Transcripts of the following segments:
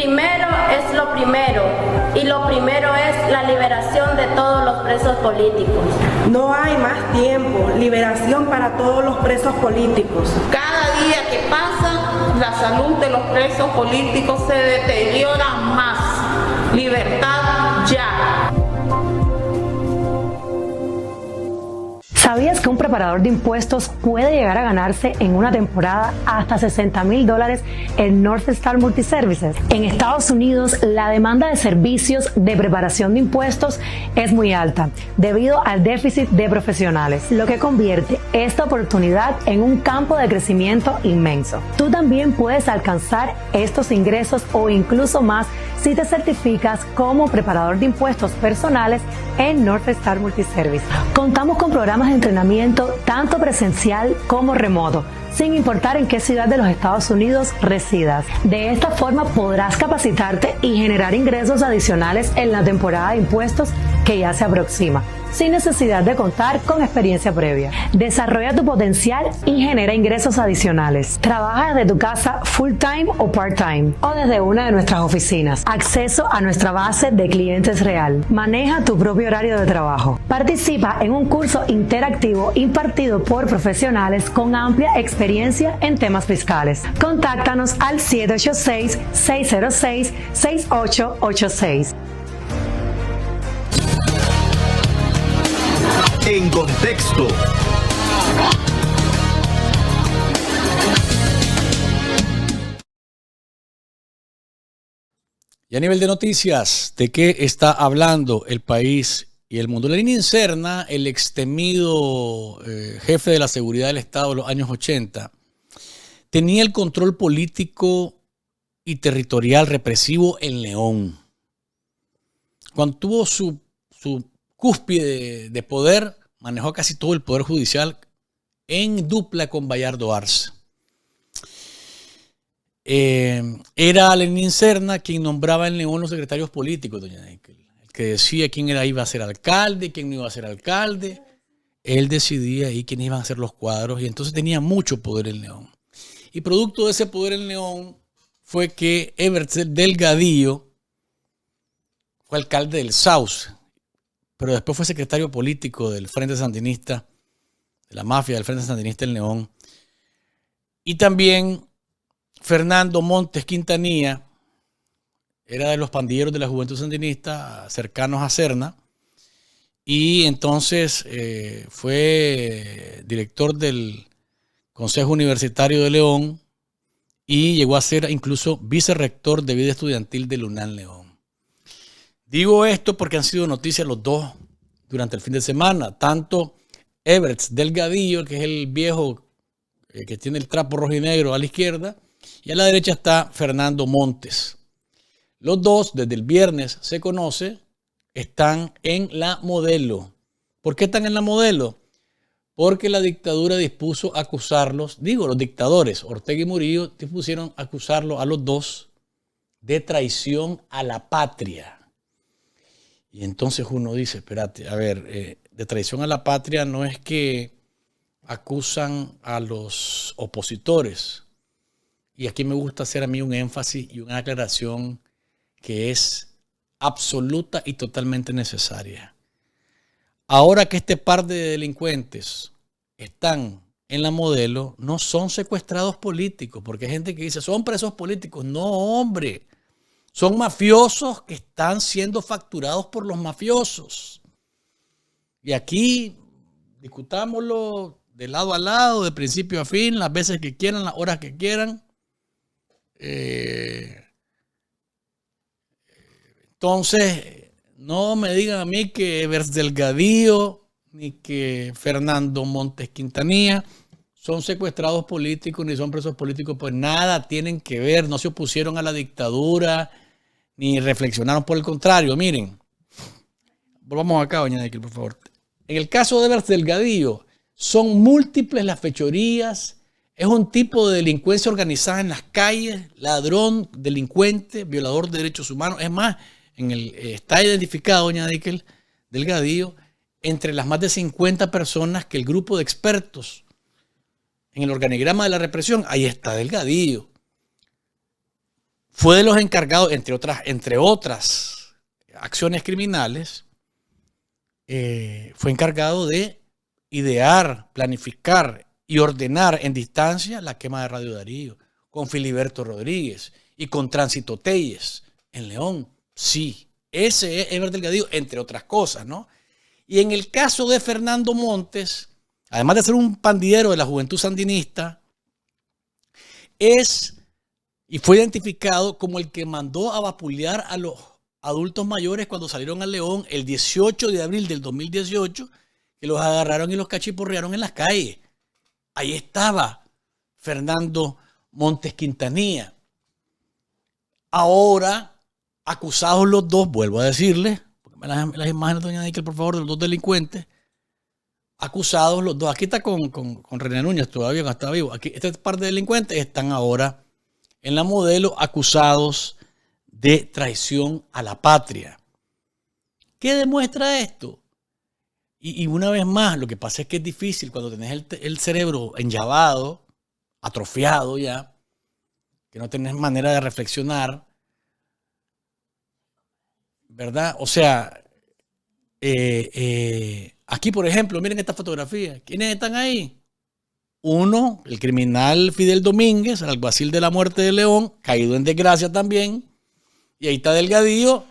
primero es lo primero, y lo primero es la liberación de todos los presos políticos. No hay más tiempo, liberación para todos los presos políticos. Cada día que pasa, la salud de los presos políticos se deteriora más. Libertad ya. ¿Sabías que un preparador de impuestos puede llegar a ganarse en una temporada hasta $60,000 en North Star Multiservices? En Estados Unidos, la demanda de servicios de preparación de impuestos es muy alta debido al déficit de profesionales, lo que convierte esta oportunidad en un campo de crecimiento inmenso. Tú también puedes alcanzar estos ingresos o incluso más si te certificas como preparador de impuestos personales en North Star Multiservice. Contamos con programas de entrenamiento tanto presencial como remoto, sin importar en qué ciudad de los Estados Unidos residas. De esta forma podrás capacitarte y generar ingresos adicionales en la temporada de impuestos que ya se aproxima, sin necesidad de contar con experiencia previa. Desarrolla tu potencial y genera ingresos adicionales. Trabaja desde tu casa full time o part time o desde una de nuestras oficinas. Acceso a nuestra base de clientes real. Maneja tu propio horario de trabajo. Participa en un curso interactivo impartido por profesionales con amplia experiencia en temas fiscales. Contáctanos al 786-606-6886. En contexto. Y a nivel de noticias, ¿de qué está hablando el país y el mundo? Lenín Serna, el extemido jefe de la seguridad del Estado de los años 80, tenía el control político y territorial represivo en León. Cuando tuvo su cúspide de poder, manejó casi todo el poder judicial en dupla con Bayardo Arce. Era Lenín Serna quien nombraba en León los secretarios políticos, doña Nickel. El que decía quién iba a ser alcalde, quién no iba a ser alcalde. Él decidía ahí quiénes iban a ser los cuadros y entonces tenía mucho poder en León. Y producto de ese poder en León fue que Evert Delgadillo fue alcalde del Sauce, pero después fue secretario político del Frente Sandinista, de la mafia del Frente Sandinista en León. Y también Fernando Montes Quintanilla era de los pandilleros de la Juventud Sandinista, cercanos a Serna, y entonces fue director del Consejo Universitario de León y llegó a ser incluso vicerrector de vida estudiantil del UNAM León. Digo esto porque han sido noticias los dos durante el fin de semana. Tanto Evert Delgadillo, que es el viejo que tiene el trapo rojo y negro a la izquierda, y a la derecha está Fernando Montes. Los dos, desde el viernes se conoce, están en la Modelo. ¿Por qué están en la Modelo? Porque la dictadura dispuso acusarlos, los dictadores, Ortega y Murillo, dispusieron acusarlos a los dos de traición a la patria. Y entonces uno dice, espérate, a ver, de traición a la patria no es que acusan a los opositores. Y aquí me gusta hacer a mí un énfasis y una aclaración que es absoluta y totalmente necesaria. Ahora que este par de delincuentes están en la Modelo, no son secuestrados políticos, porque hay gente que dice, son presos políticos. No, hombre. Son mafiosos que están siendo facturados por los mafiosos. Y aquí discutámoslo de lado a lado, de principio a fin, las veces que quieran, las horas que quieran. Entonces, no me digan a mí que Evert Delgadillo ni que Fernando Montes Quintanilla son secuestrados políticos ni son presos políticos, pues nada tienen que ver, no se opusieron a la dictadura ni reflexionaron. Por el contrario, miren, volvamos acá, doña Nickel, por favor. En el caso de Evert Delgadillo, son múltiples las fechorías, es un tipo de delincuencia organizada en las calles, ladrón, delincuente, violador de derechos humanos. Es más, está identificado, doña Nickel, Delgadillo, entre las más de 50 personas que el grupo de expertos en el organigrama de la represión, ahí está Delgadillo. fue de los encargados, entre otras acciones criminales, fue encargado de idear, planificar y ordenar en distancia la quema de Radio Darío, con Filiberto Rodríguez y con Tránsito Telles en León. Sí, ese es Eber Delgadillo, entre otras cosas, ¿no? Y en el caso de Fernando Montes, además de ser un pandillero de la Juventud Sandinista, y fue identificado como el que mandó a vapulear a los adultos mayores cuando salieron a León el 18 de abril del 2018, que los agarraron y los cachiporrearon en las calles. Ahí estaba Fernando Montes Quintanilla. Ahora, acusados los dos, vuelvo a decirles, porque las imágenes, doña Nickel, por favor, de los dos delincuentes, acusados los dos. Aquí está con René Núñez todavía, cuando estaba vivo. Aquí, esta parte de delincuentes están ahora en la Modelo, acusados de traición a la patria. ¿Qué demuestra esto? Y una vez más, lo que pasa es que es difícil cuando tenés el cerebro enllavado, atrofiado ya, que no tenés manera de reflexionar, ¿verdad? O sea, aquí, por ejemplo, miren esta fotografía. ¿Quiénes están ahí? Uno, el criminal Fidel Domínguez, el alguacil de la muerte de León, caído en desgracia también. Y ahí está Delgadillo.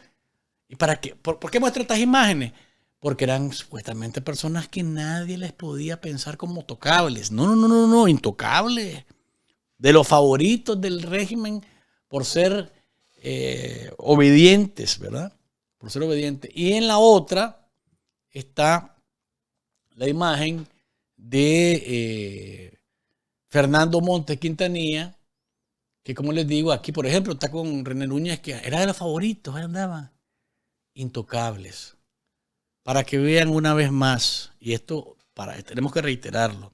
¿Y para qué? ¿Por qué muestro estas imágenes? Porque eran supuestamente personas que nadie les podía pensar como tocables. No, intocables. De los favoritos del régimen por ser obedientes, ¿verdad? Por ser obedientes. Y en la otra está la imagen de Fernando Montes Quintanilla, que como les digo, aquí por ejemplo está con René Núñez, que era de los favoritos, ahí andaban, intocables. Para que vean una vez más, y esto tenemos que reiterarlo,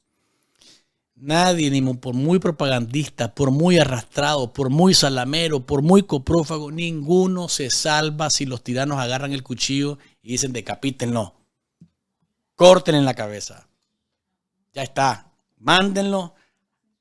nadie, ni por muy propagandista, por muy arrastrado, por muy salamero, por muy coprófago, ninguno se salva si los tiranos agarran el cuchillo y dicen decapítenlo, corten en la cabeza. Ya está, mándenlo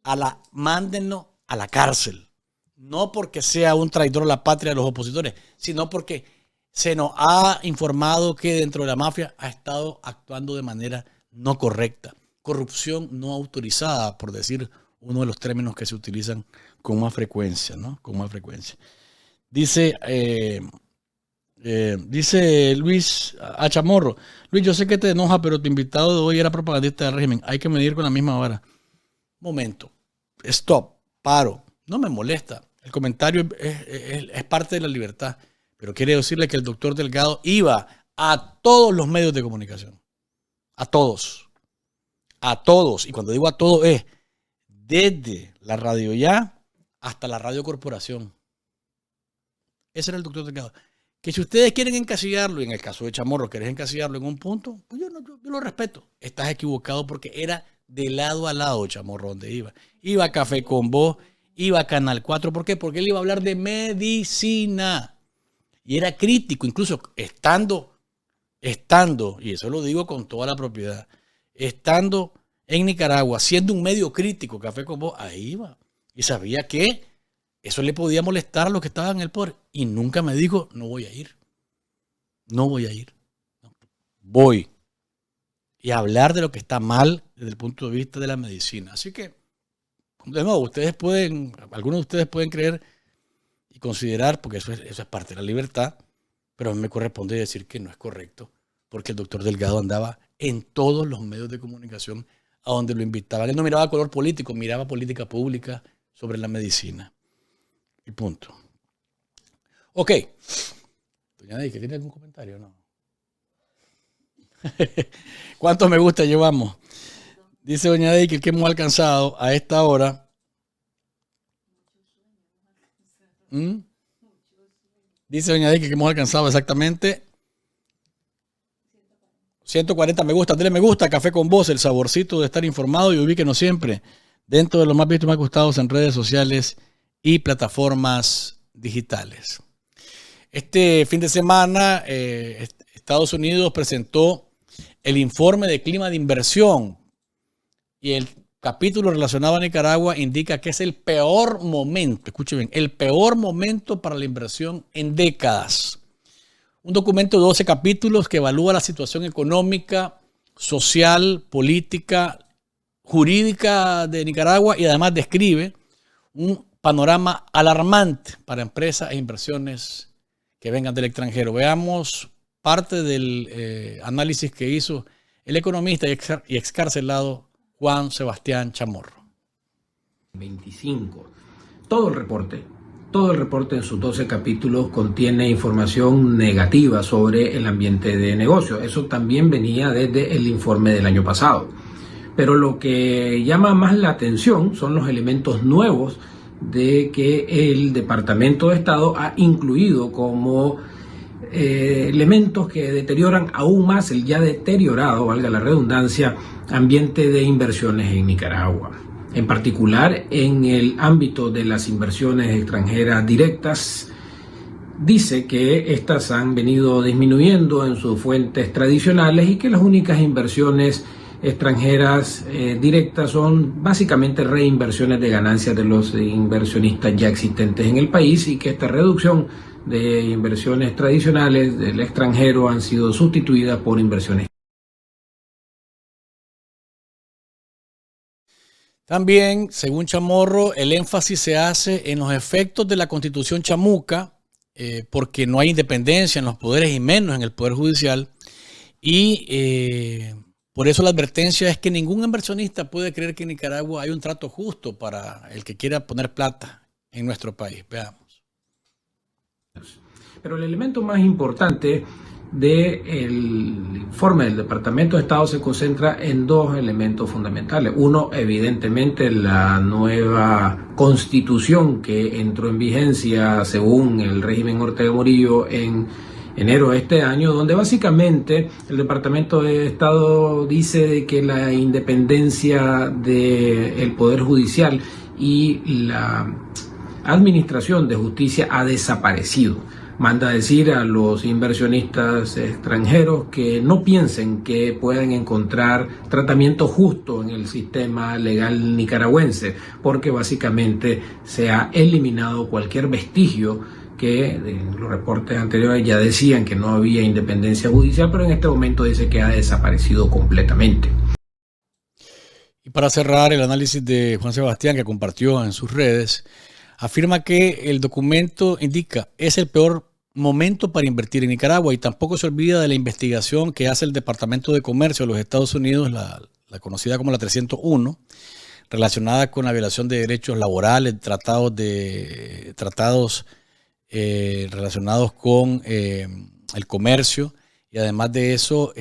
a la cárcel. No porque sea un traidor a la patria de los opositores, sino porque se nos ha informado que dentro de la mafia ha estado actuando de manera no correcta. Corrupción no autorizada, por decir uno de los términos que se utilizan con más frecuencia, ¿no? Con más frecuencia. Dice Luis A. Chamorro. Luis, yo sé que te enoja, pero tu invitado de hoy era propagandista del régimen. Hay que medir con la misma vara. Momento. Stop. Paro. No me molesta. El comentario es parte de la libertad. Pero quiere decirle que el doctor Delgado iba a todos los medios de comunicación. A todos. A todos. Y cuando digo a todos es desde la Radio Ya hasta la Radio Corporación. Ese era el doctor Delgado. Que si ustedes quieren encasillarlo, y en el caso de Chamorro querés encasillarlo en un punto, pues yo lo respeto. Estás equivocado porque era de lado a lado, Chamorro, donde iba. Iba a Café con Vos, iba a Canal 4. ¿Por qué? Porque él iba a hablar de medicina. Y era crítico, incluso estando, y eso lo digo con toda la propiedad, estando en Nicaragua, siendo un medio crítico, Café con Vos, ahí iba. Y sabía que eso le podía molestar a los que estaban en el poder. Y nunca me dijo, no voy a ir. No voy a ir. Voy. Y a hablar de lo que está mal desde el punto de vista de la medicina. Así que, de nuevo, algunos de ustedes pueden creer y considerar, porque eso es parte de la libertad, pero a mí me corresponde decir que no es correcto, porque el doctor Delgado andaba en todos los medios de comunicación a donde lo invitaban. Él no miraba color político, miraba política pública sobre la medicina. Y punto. Ok. Doña Ney, ¿tiene algún comentario o no? ¿Cuántos me gusta llevamos? Dice doña Ney que hemos alcanzado a esta hora. Dice doña Ney que hemos alcanzado exactamente 140 me gusta. Dele me gusta, Café con Vos, el saborcito de estar informado, y ubíquenos siempre dentro de los más vistos y más gustados en redes sociales y plataformas digitales. Este fin de semana Estados Unidos presentó el informe de clima de inversión, y capítulo relacionado a Nicaragua indica que es el peor momento, escuchen bien, el peor momento para la inversión en décadas. Un documento de 12 capítulos que evalúa la situación económica, social, política, jurídica de Nicaragua y además describe un panorama alarmante para empresas e inversiones que vengan del extranjero. Veamos parte del análisis que hizo el economista y excarcelado Juan Sebastián Chamorro. 25. Todo el reporte en sus 12 capítulos contiene información negativa sobre el ambiente de negocio. Eso también venía desde el informe del año pasado. Pero lo que llama más la atención son los elementos nuevos de que el Departamento de Estado ha incluido como elementos que deterioran aún más el ya deteriorado, valga la redundancia, ambiente de inversiones en Nicaragua. En particular, en el ámbito de las inversiones extranjeras directas, dice que estas han venido disminuyendo en sus fuentes tradicionales y que las únicas inversiones extranjeras directas son básicamente reinversiones de ganancias de los inversionistas ya existentes en el país y que esta reducción de inversiones tradicionales del extranjero han sido sustituidas por inversiones. También, según Chamorro, el énfasis se hace en los efectos de la Constitución chamuca, porque no hay independencia en los poderes y menos en el Poder Judicial. Y por eso la advertencia es que ningún inversionista puede creer que en Nicaragua hay un trato justo para el que quiera poner plata en nuestro país. Veamos. Pero el elemento más importante del informe del Departamento de Estado se concentra en dos elementos fundamentales. Uno, evidentemente, la nueva constitución que entró en vigencia según el régimen Ortega Murillo en enero de este año, donde básicamente el Departamento de Estado dice que la independencia del Poder Judicial y la Administración de Justicia ha desaparecido. Manda a decir a los inversionistas extranjeros que no piensen que pueden encontrar tratamiento justo en el sistema legal nicaragüense, porque básicamente se ha eliminado cualquier vestigio que en los reportes anteriores ya decían que no había independencia judicial, pero en este momento dice que ha desaparecido completamente. Y para cerrar el análisis de Juan Sebastián, que compartió en sus redes, afirma que el documento indica es el peor momento para invertir en Nicaragua y tampoco se olvida de la investigación que hace el Departamento de Comercio de los Estados Unidos, la conocida como la 301, relacionada con la violación de derechos laborales, tratados relacionados con el comercio y además de eso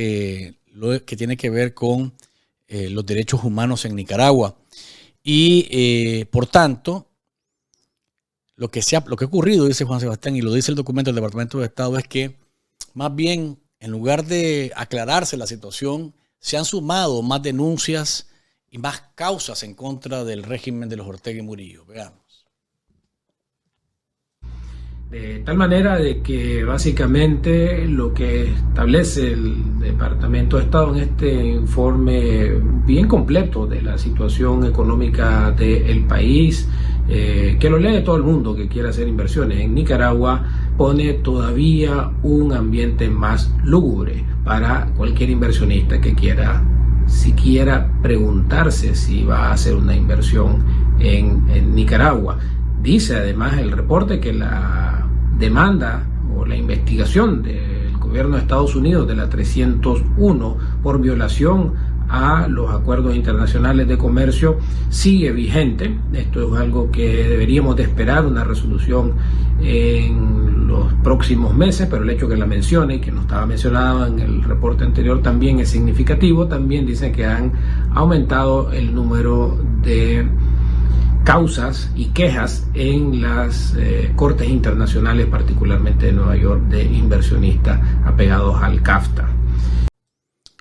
lo que tiene que ver con los derechos humanos en Nicaragua. Y por tanto, lo que ha ocurrido, dice Juan Sebastián, y lo dice el documento del Departamento de Estado, es que más bien, en lugar de aclararse la situación, se han sumado más denuncias y más causas en contra del régimen de los Ortega y Murillo. Veamos. De tal manera de que básicamente lo que establece el Departamento de Estado en este informe bien completo de la situación económica del país, que lo lee todo el mundo que quiera hacer inversiones en Nicaragua, pone todavía un ambiente más lúgubre para cualquier inversionista que quiera siquiera preguntarse si va a hacer una inversión en Nicaragua. Dice además el reporte que la demanda o la investigación del gobierno de Estados Unidos de la 301 por violación a los acuerdos internacionales de comercio sigue vigente. Esto es algo que deberíamos de esperar, una resolución en los próximos meses, pero el hecho que la mencione y que no estaba mencionado en el reporte anterior también es significativo. También dicen que han aumentado el número de causas y quejas en las cortes internacionales, particularmente de Nueva York, de inversionistas apegados al CAFTA.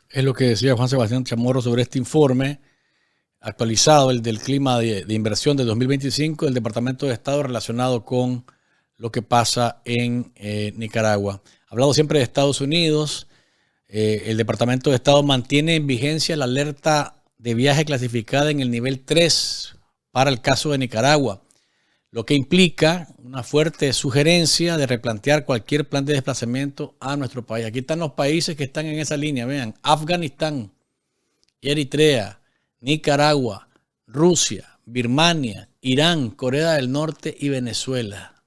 Es lo que decía Juan Sebastián Chamorro sobre este informe actualizado, el del clima de inversión de 2025 del Departamento de Estado relacionado con lo que pasa en Nicaragua. Hablado siempre de Estados Unidos, el Departamento de Estado mantiene en vigencia la alerta de viaje clasificada en el nivel 3 para el caso de Nicaragua, lo que implica una fuerte sugerencia de replantear cualquier plan de desplazamiento a nuestro país. Aquí están los países que están en esa línea, vean: Afganistán, Eritrea, Nicaragua, Rusia, Birmania, Irán, Corea del Norte y Venezuela.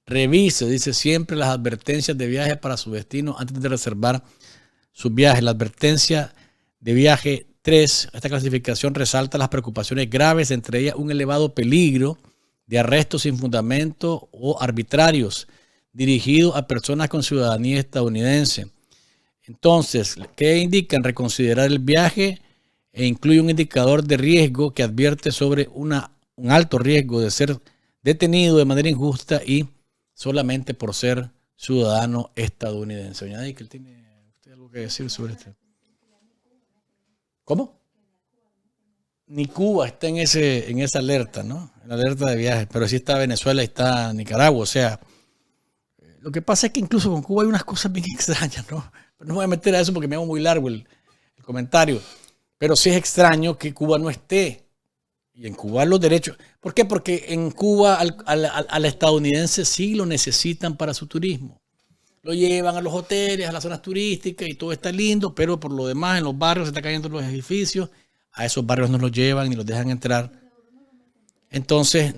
Revise, dice siempre, las advertencias de viaje para su destino antes de reservar sus viajes. La advertencia de viaje 3, esta clasificación resalta las preocupaciones graves, entre ellas un elevado peligro de arrestos sin fundamento o arbitrarios dirigidos a personas con ciudadanía estadounidense. Entonces, ¿qué indican? Reconsiderar el viaje, e incluye un indicador de riesgo que advierte sobre un alto riesgo de ser detenido de manera injusta y solamente por ser ciudadano estadounidense. Doña Deikel, ¿tiene usted algo que decir sobre esto? ¿Cómo? Ni Cuba está en esa alerta, ¿no? En la alerta de viajes, pero sí está Venezuela y está Nicaragua. O sea, lo que pasa es que incluso con Cuba hay unas cosas bien extrañas, ¿no? Pero no me voy a meter a eso porque me hago muy largo el comentario. Pero sí es extraño que Cuba no esté. Y en Cuba los derechos... ¿Por qué? Porque en Cuba al estadounidense sí lo necesitan para su turismo. Lo llevan a los hoteles, a las zonas turísticas y todo está lindo, pero por lo demás en los barrios se están cayendo los edificios. A esos barrios no los llevan ni los dejan entrar. Entonces,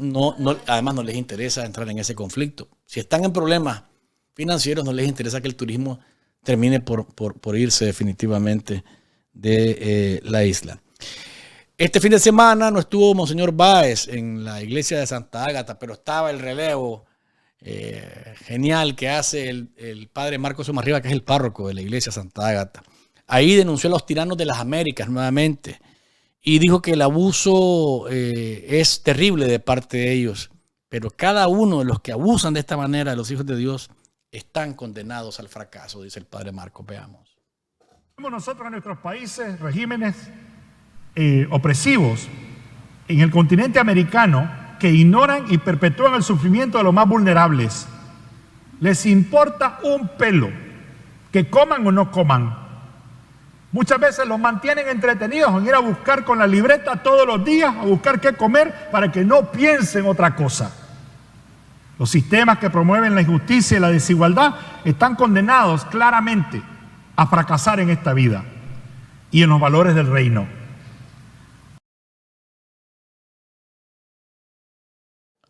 además no les interesa entrar en ese conflicto. Si están en problemas financieros, no les interesa que el turismo termine por irse definitivamente de la isla. Este fin de semana no estuvo Monseñor Báez en la iglesia de Santa Ágata, pero estaba el relevo genial que hace el padre Marcos Omarriba, que es el párroco de la iglesia Santa Ágata. Ahí denunció a los tiranos de las Américas nuevamente y dijo que el abuso es terrible de parte de ellos, pero cada uno de los que abusan de esta manera de los hijos de Dios están condenados al fracaso, dice el padre Marcos. Veamos. Nosotros en nuestros países regímenes opresivos en el continente americano que ignoran y perpetúan el sufrimiento de los más vulnerables. Les importa un pelo que coman o no coman. Muchas veces los mantienen entretenidos en ir a buscar con la libreta todos los días, a buscar qué comer para que no piensen otra cosa. Los sistemas que promueven la injusticia y la desigualdad están condenados claramente a fracasar en esta vida y en los valores del reino.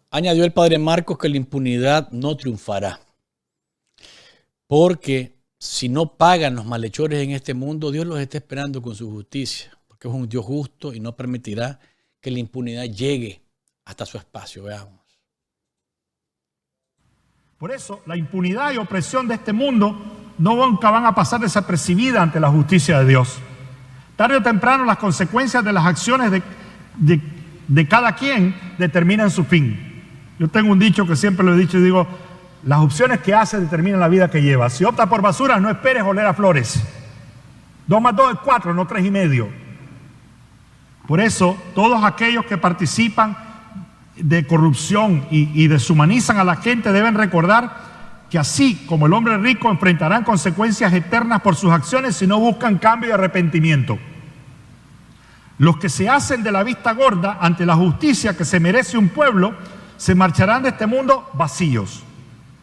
Añadió el padre Marcos que la impunidad no triunfará, porque si no pagan los malhechores en este mundo, Dios los está esperando con su justicia, porque es un Dios justo y no permitirá que la impunidad llegue hasta su espacio. Veamos. Por eso, la impunidad y opresión de este mundo nunca van a pasar desapercibida ante la justicia de Dios. Tarde o temprano, las consecuencias de las acciones de cada quien determinan su fin. Yo tengo un dicho que siempre lo he dicho y digo: las opciones que hace determinan la vida que lleva. Si opta por basura, no esperes oler a flores. 2 más 2 es 4, no 3 y medio. Por eso, todos aquellos que participan de corrupción y deshumanizan a la gente deben recordar que así como el hombre rico enfrentarán consecuencias eternas por sus acciones si no buscan cambio y arrepentimiento. Los que se hacen de la vista gorda ante la justicia que se merece un pueblo se marcharán de este mundo vacíos,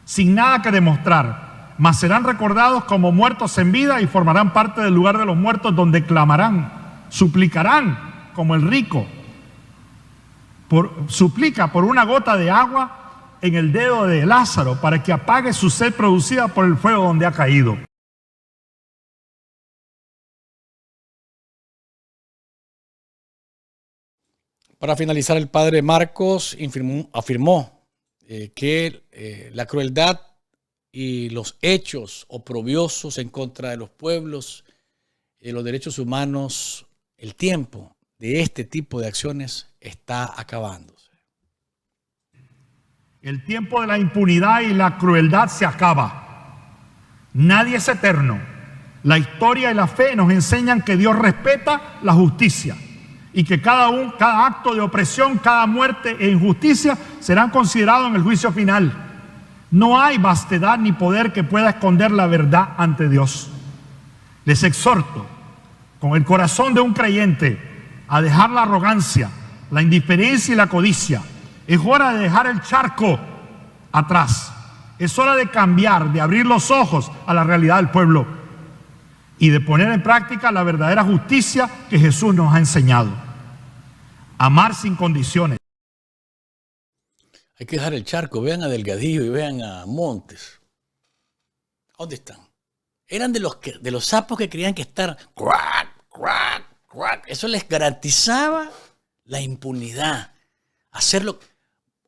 sin nada que demostrar, mas serán recordados como muertos en vida y formarán parte del lugar de los muertos, donde clamarán, suplicarán como el rico suplica por una gota de agua en el dedo de Lázaro para que apague su sed producida por el fuego donde ha caído. Para finalizar, el padre Marcos afirmó que la crueldad y los hechos oprobiosos en contra de los pueblos, los derechos humanos, el tiempo de este tipo de acciones está acabándose. El tiempo de la impunidad y la crueldad se acaba. Nadie es eterno. La historia y la fe nos enseñan que Dios respeta la justicia y que cada acto de opresión, cada muerte e injusticia serán considerados en el juicio final. No hay vastedad ni poder que pueda esconder la verdad ante Dios. Les exhorto, con el corazón de un creyente, a dejar la arrogancia, la indiferencia y la codicia. Es hora de dejar el charco atrás. Es hora de cambiar, de abrir los ojos a la realidad del pueblo y de poner en práctica la verdadera justicia que Jesús nos ha enseñado. Amar sin condiciones. Hay que dejar el charco. Vean a Delgadillo y vean a Montes. ¿Dónde están? Eran de los sapos que creían que estar crack, crack, crack. Eso les garantizaba la impunidad. Hacerlo.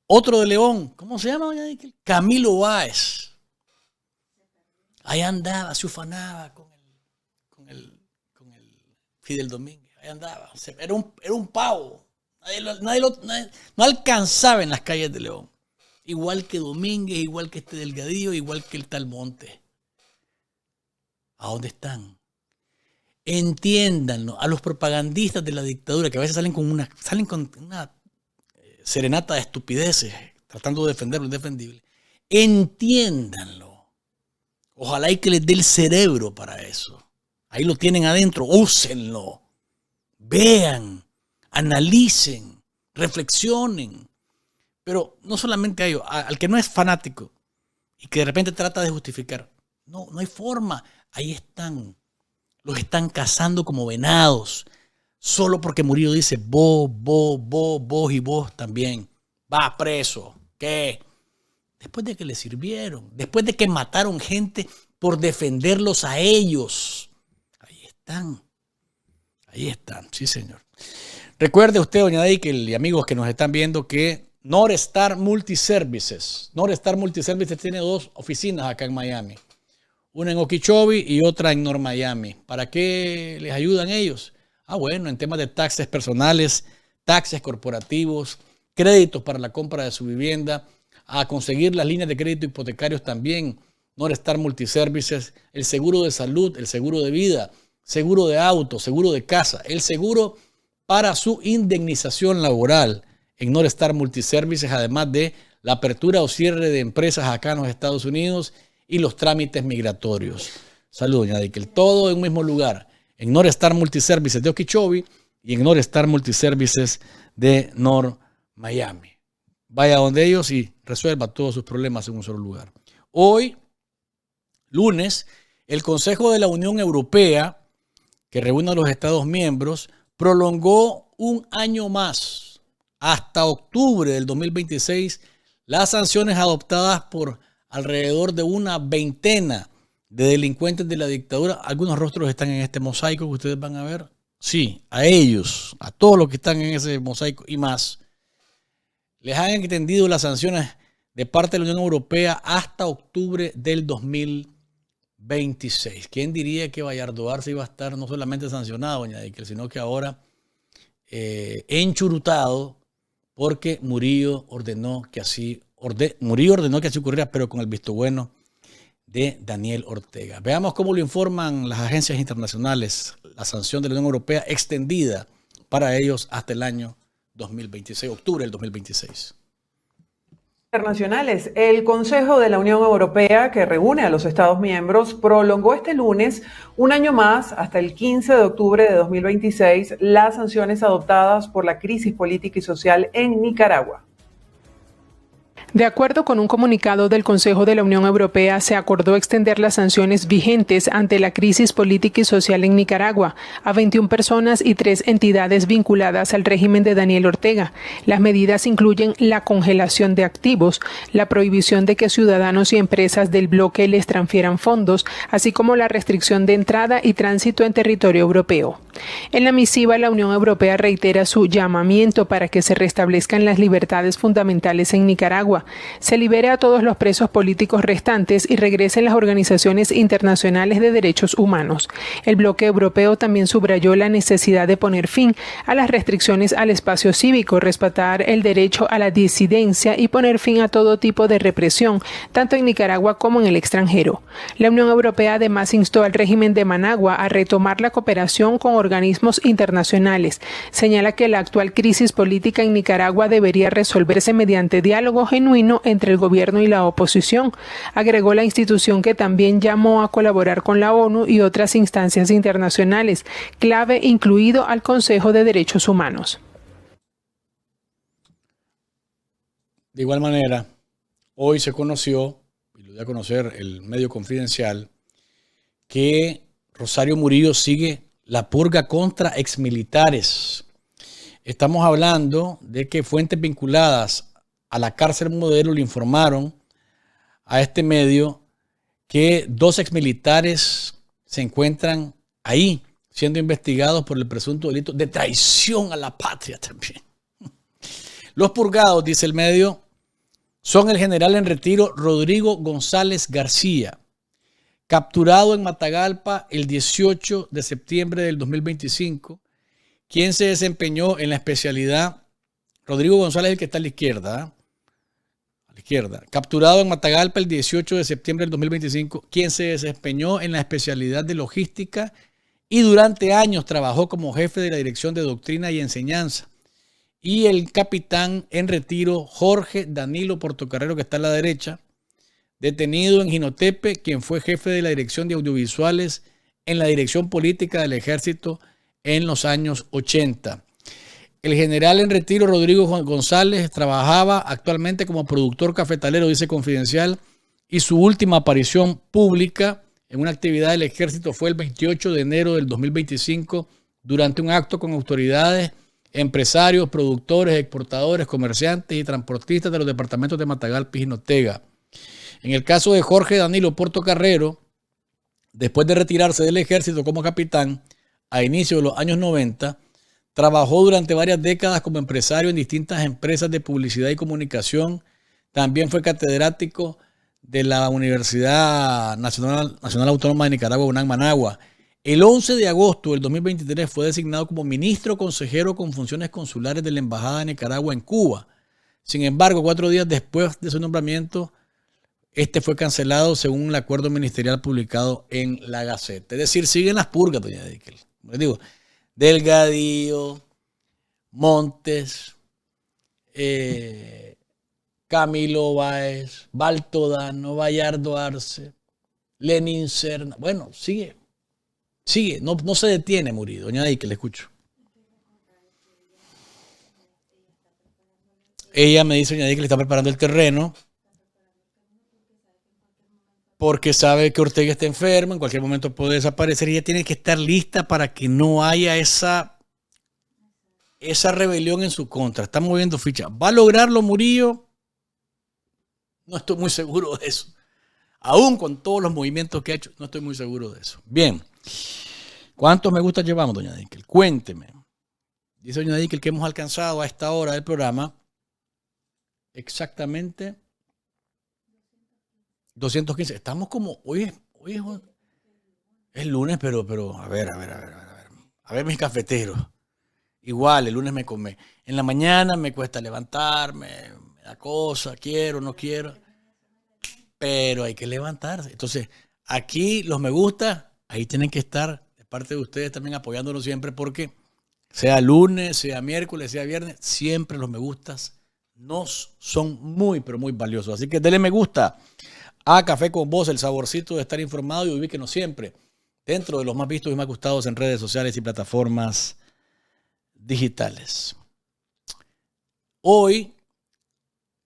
Otro de León, ¿cómo se llama? Camilo Báez. Ahí andaba, se ufanaba con el Fidel Domínguez. Ahí andaba. Era un pavo. No alcanzaba en las calles de León. Igual que Domínguez, igual que este Delgadillo, igual que el tal Monte. ¿A dónde están? Entiéndanlo. A los propagandistas de la dictadura, que a veces salen con una serenata de estupideces, tratando de defender lo indefendible. Entiéndanlo. Ojalá y que les dé el cerebro para eso. Ahí lo tienen adentro. Úsenlo. Vean. Analicen. Reflexionen. Pero no solamente a ellos. Al que no es fanático y que de repente trata de justificar. No hay forma. Ahí están. Los están cazando como venados. Solo porque Murillo dice vos y vos también. Va preso. ¿Qué? Después de que le sirvieron. Después de que mataron gente por defenderlos a ellos. Ahí están. Ahí están. Sí, señor. Recuerde usted, doña Deikel y amigos que nos están viendo, que Northstar Multiservices tiene 2 oficinas acá en Miami. Una en Okeechobee y otra en North Miami. ¿Para qué les ayudan ellos? Bueno, en temas de taxes personales, taxes corporativos, créditos para la compra de su vivienda, a conseguir las líneas de crédito hipotecarios también, Northstar Multiservices, el seguro de salud, el seguro de vida, seguro de auto, seguro de casa, el seguro para su indemnización laboral en Northstar Multiservices, además de la apertura o cierre de empresas acá en los Estados Unidos y los trámites migratorios. Saludos, doña Deikel. Todo en un mismo lugar. En Northstar Multiservices de Okeechobee y en Northstar Multiservices de North Miami. Vaya donde ellos y resuelva todos sus problemas en un solo lugar. Hoy, lunes, el Consejo de la Unión Europea, que reúne a los Estados miembros, prolongó un año más, hasta octubre del 2026, las sanciones adoptadas por alrededor de una veintena de delincuentes de la dictadura. Algunos rostros están en este mosaico que ustedes van a ver. Sí, a ellos, a todos los que están en ese mosaico y más, les han extendido las sanciones de parte de la Unión Europea hasta octubre del 2026. ¿Quién diría que Vallardo Arce iba a estar no solamente sancionado, doña Deikel, sino que ahora enchurutado porque Murillo ordenó que así ocurriera, pero con el visto bueno de Daniel Ortega. Veamos cómo lo informan las agencias internacionales, la sanción de la Unión Europea extendida para ellos hasta el año 2026, octubre del 2026. Internacionales. El Consejo de la Unión Europea, que reúne a los Estados miembros, prolongó este lunes un año más, hasta el 15 de octubre de 2026, las sanciones adoptadas por la crisis política y social en Nicaragua. De acuerdo con un comunicado del Consejo de la Unión Europea, se acordó extender las sanciones vigentes ante la crisis política y social en Nicaragua a 21 personas y 3 entidades vinculadas al régimen de Daniel Ortega. Las medidas incluyen la congelación de activos, la prohibición de que ciudadanos y empresas del bloque les transfieran fondos, así como la restricción de entrada y tránsito en territorio europeo. En la misiva, la Unión Europea reitera su llamamiento para que se restablezcan las libertades fundamentales en Nicaragua, se libere a todos los presos políticos restantes y regresen las organizaciones internacionales de derechos humanos. El bloque europeo también subrayó la necesidad de poner fin a las restricciones al espacio cívico, respetar el derecho a la disidencia y poner fin a todo tipo de represión, tanto en Nicaragua como en el extranjero. La Unión Europea además instó al régimen de Managua a retomar la cooperación con organismos internacionales. Señala que la actual crisis política en Nicaragua debería resolverse mediante diálogo genuino entre el gobierno y la oposición. Agregó la institución que también llamó a colaborar con la ONU y otras instancias internacionales, clave incluido al Consejo de Derechos Humanos. De igual manera, hoy se conoció, y lo dio a conocer el medio Confidencial, que Rosario Murillo sigue la purga contra exmilitares. Estamos hablando de que fuentes vinculadas a la cárcel Modelo le informaron a este medio que 2 exmilitares se encuentran ahí siendo investigados por el presunto delito de traición a la patria también. Los purgados, dice el medio, son el general en retiro Rodrigo González García, capturado en Matagalpa el 18 de septiembre del 2025, quien se desempeñó en la especialidad, Rodrigo González, el que está a la izquierda, capturado en Matagalpa el 18 de septiembre del 2025, quien se desempeñó en la especialidad de logística y durante años trabajó como jefe de la Dirección de Doctrina y Enseñanza. Y el capitán en retiro Jorge Danilo Portocarrero, que está a la derecha, detenido en Jinotepe, quien fue jefe de la Dirección de Audiovisuales en la Dirección Política del Ejército en los años 80. El general en retiro Rodrigo González trabajaba actualmente como productor cafetalero, dice Confidencial, y su última aparición pública en una actividad del Ejército fue el 28 de enero del 2025 durante un acto con autoridades, empresarios, productores, exportadores, comerciantes y transportistas de los departamentos de Matagalpa y Jinotega. En el caso de Jorge Danilo Portocarrero, después de retirarse del ejército como capitán a inicios de los años 90, trabajó durante varias décadas como empresario en distintas empresas de publicidad y comunicación. También fue catedrático de la Universidad Nacional Autónoma de Nicaragua, UNAM Managua. El 11 de agosto del 2023 fue designado como ministro consejero con funciones consulares de la Embajada de Nicaragua en Cuba. Sin embargo, 4 días después de su nombramiento, este fue cancelado según el acuerdo ministerial publicado en la Gaceta. Es decir, siguen las purgas, doña Dickel. Les digo, Delgadillo, Montes, Camilo Báez, Baltodano, Bayardo Arce, Lenín Serna. Bueno, sigue, no se detiene Murillo. Doña Dickel, le escucho. Ella me dice, doña Dickel, está preparando el terreno porque sabe que Ortega está enfermo, en cualquier momento puede desaparecer y ella tiene que estar lista para que no haya esa rebelión en su contra. Está moviendo ficha. ¿Va a lograrlo Murillo? No estoy muy seguro de eso. Aún con todos los movimientos que ha hecho, no estoy muy seguro de eso. Bien. ¿Cuántos me gusta llevamos, doña Dickel? Cuénteme. Dice doña Dickel que hemos alcanzado a esta hora del programa exactamente 215. Estamos como, hoy es lunes, pero a ver mis cafeteros. Igual, el lunes me come. En la mañana me cuesta levantarme, me da cosa, quiero, no quiero. Pero hay que levantarse. Entonces, aquí los me gusta, ahí tienen que estar de parte de ustedes también apoyándonos siempre porque sea lunes, sea miércoles, sea viernes, siempre los me gustas nos son muy, pero muy valiosos. Así que denle me gusta a Café con Voz, el saborcito de estar informado y ubíquenos siempre dentro de los más vistos y más gustados en redes sociales y plataformas digitales. Hoy,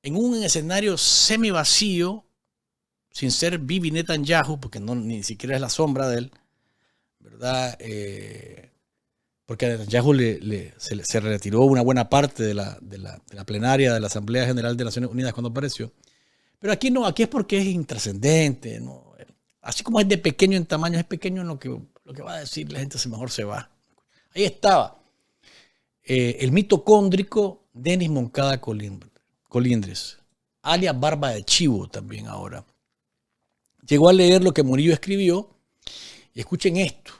en un escenario semi vacío, sin ser Bibi Netanyahu, porque ni siquiera es la sombra de él, ¿verdad? Porque a Netanyahu se retiró una buena parte de la plenaria de la Asamblea General de Naciones Unidas cuando apareció. Pero aquí no, aquí es porque es intrascendente, ¿no? Así como es de pequeño en tamaño, es pequeño en lo que va a decir la gente, mejor se va. Ahí estaba el mitocóndrico Denis Moncada Colindres, alias Barba de Chivo también ahora. Llegó a leer lo que Murillo escribió y escuchen esto.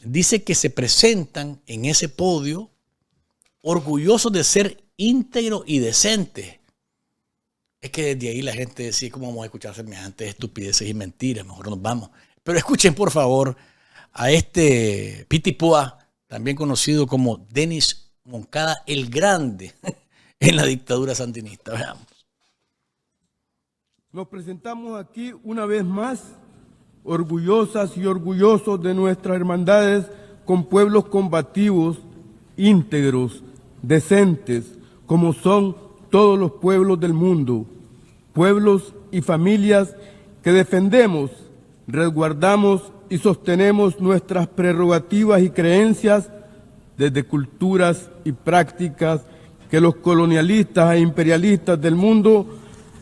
Dice que se presentan en ese podio orgullosos de ser íntegros y decentes. Es que desde ahí la gente decía, ¿cómo vamos a escuchar semejantes estupideces y mentiras? Mejor nos vamos. Pero escuchen, por favor, a este Pitipúa, también conocido como Denis Moncada el Grande, en la dictadura sandinista. Veamos. Nos presentamos aquí una vez más, orgullosas y orgullosos de nuestras hermandades con pueblos combativos, íntegros, decentes, como son todos los pueblos del mundo, pueblos y familias que defendemos, resguardamos y sostenemos nuestras prerrogativas y creencias desde culturas y prácticas que los colonialistas e imperialistas del mundo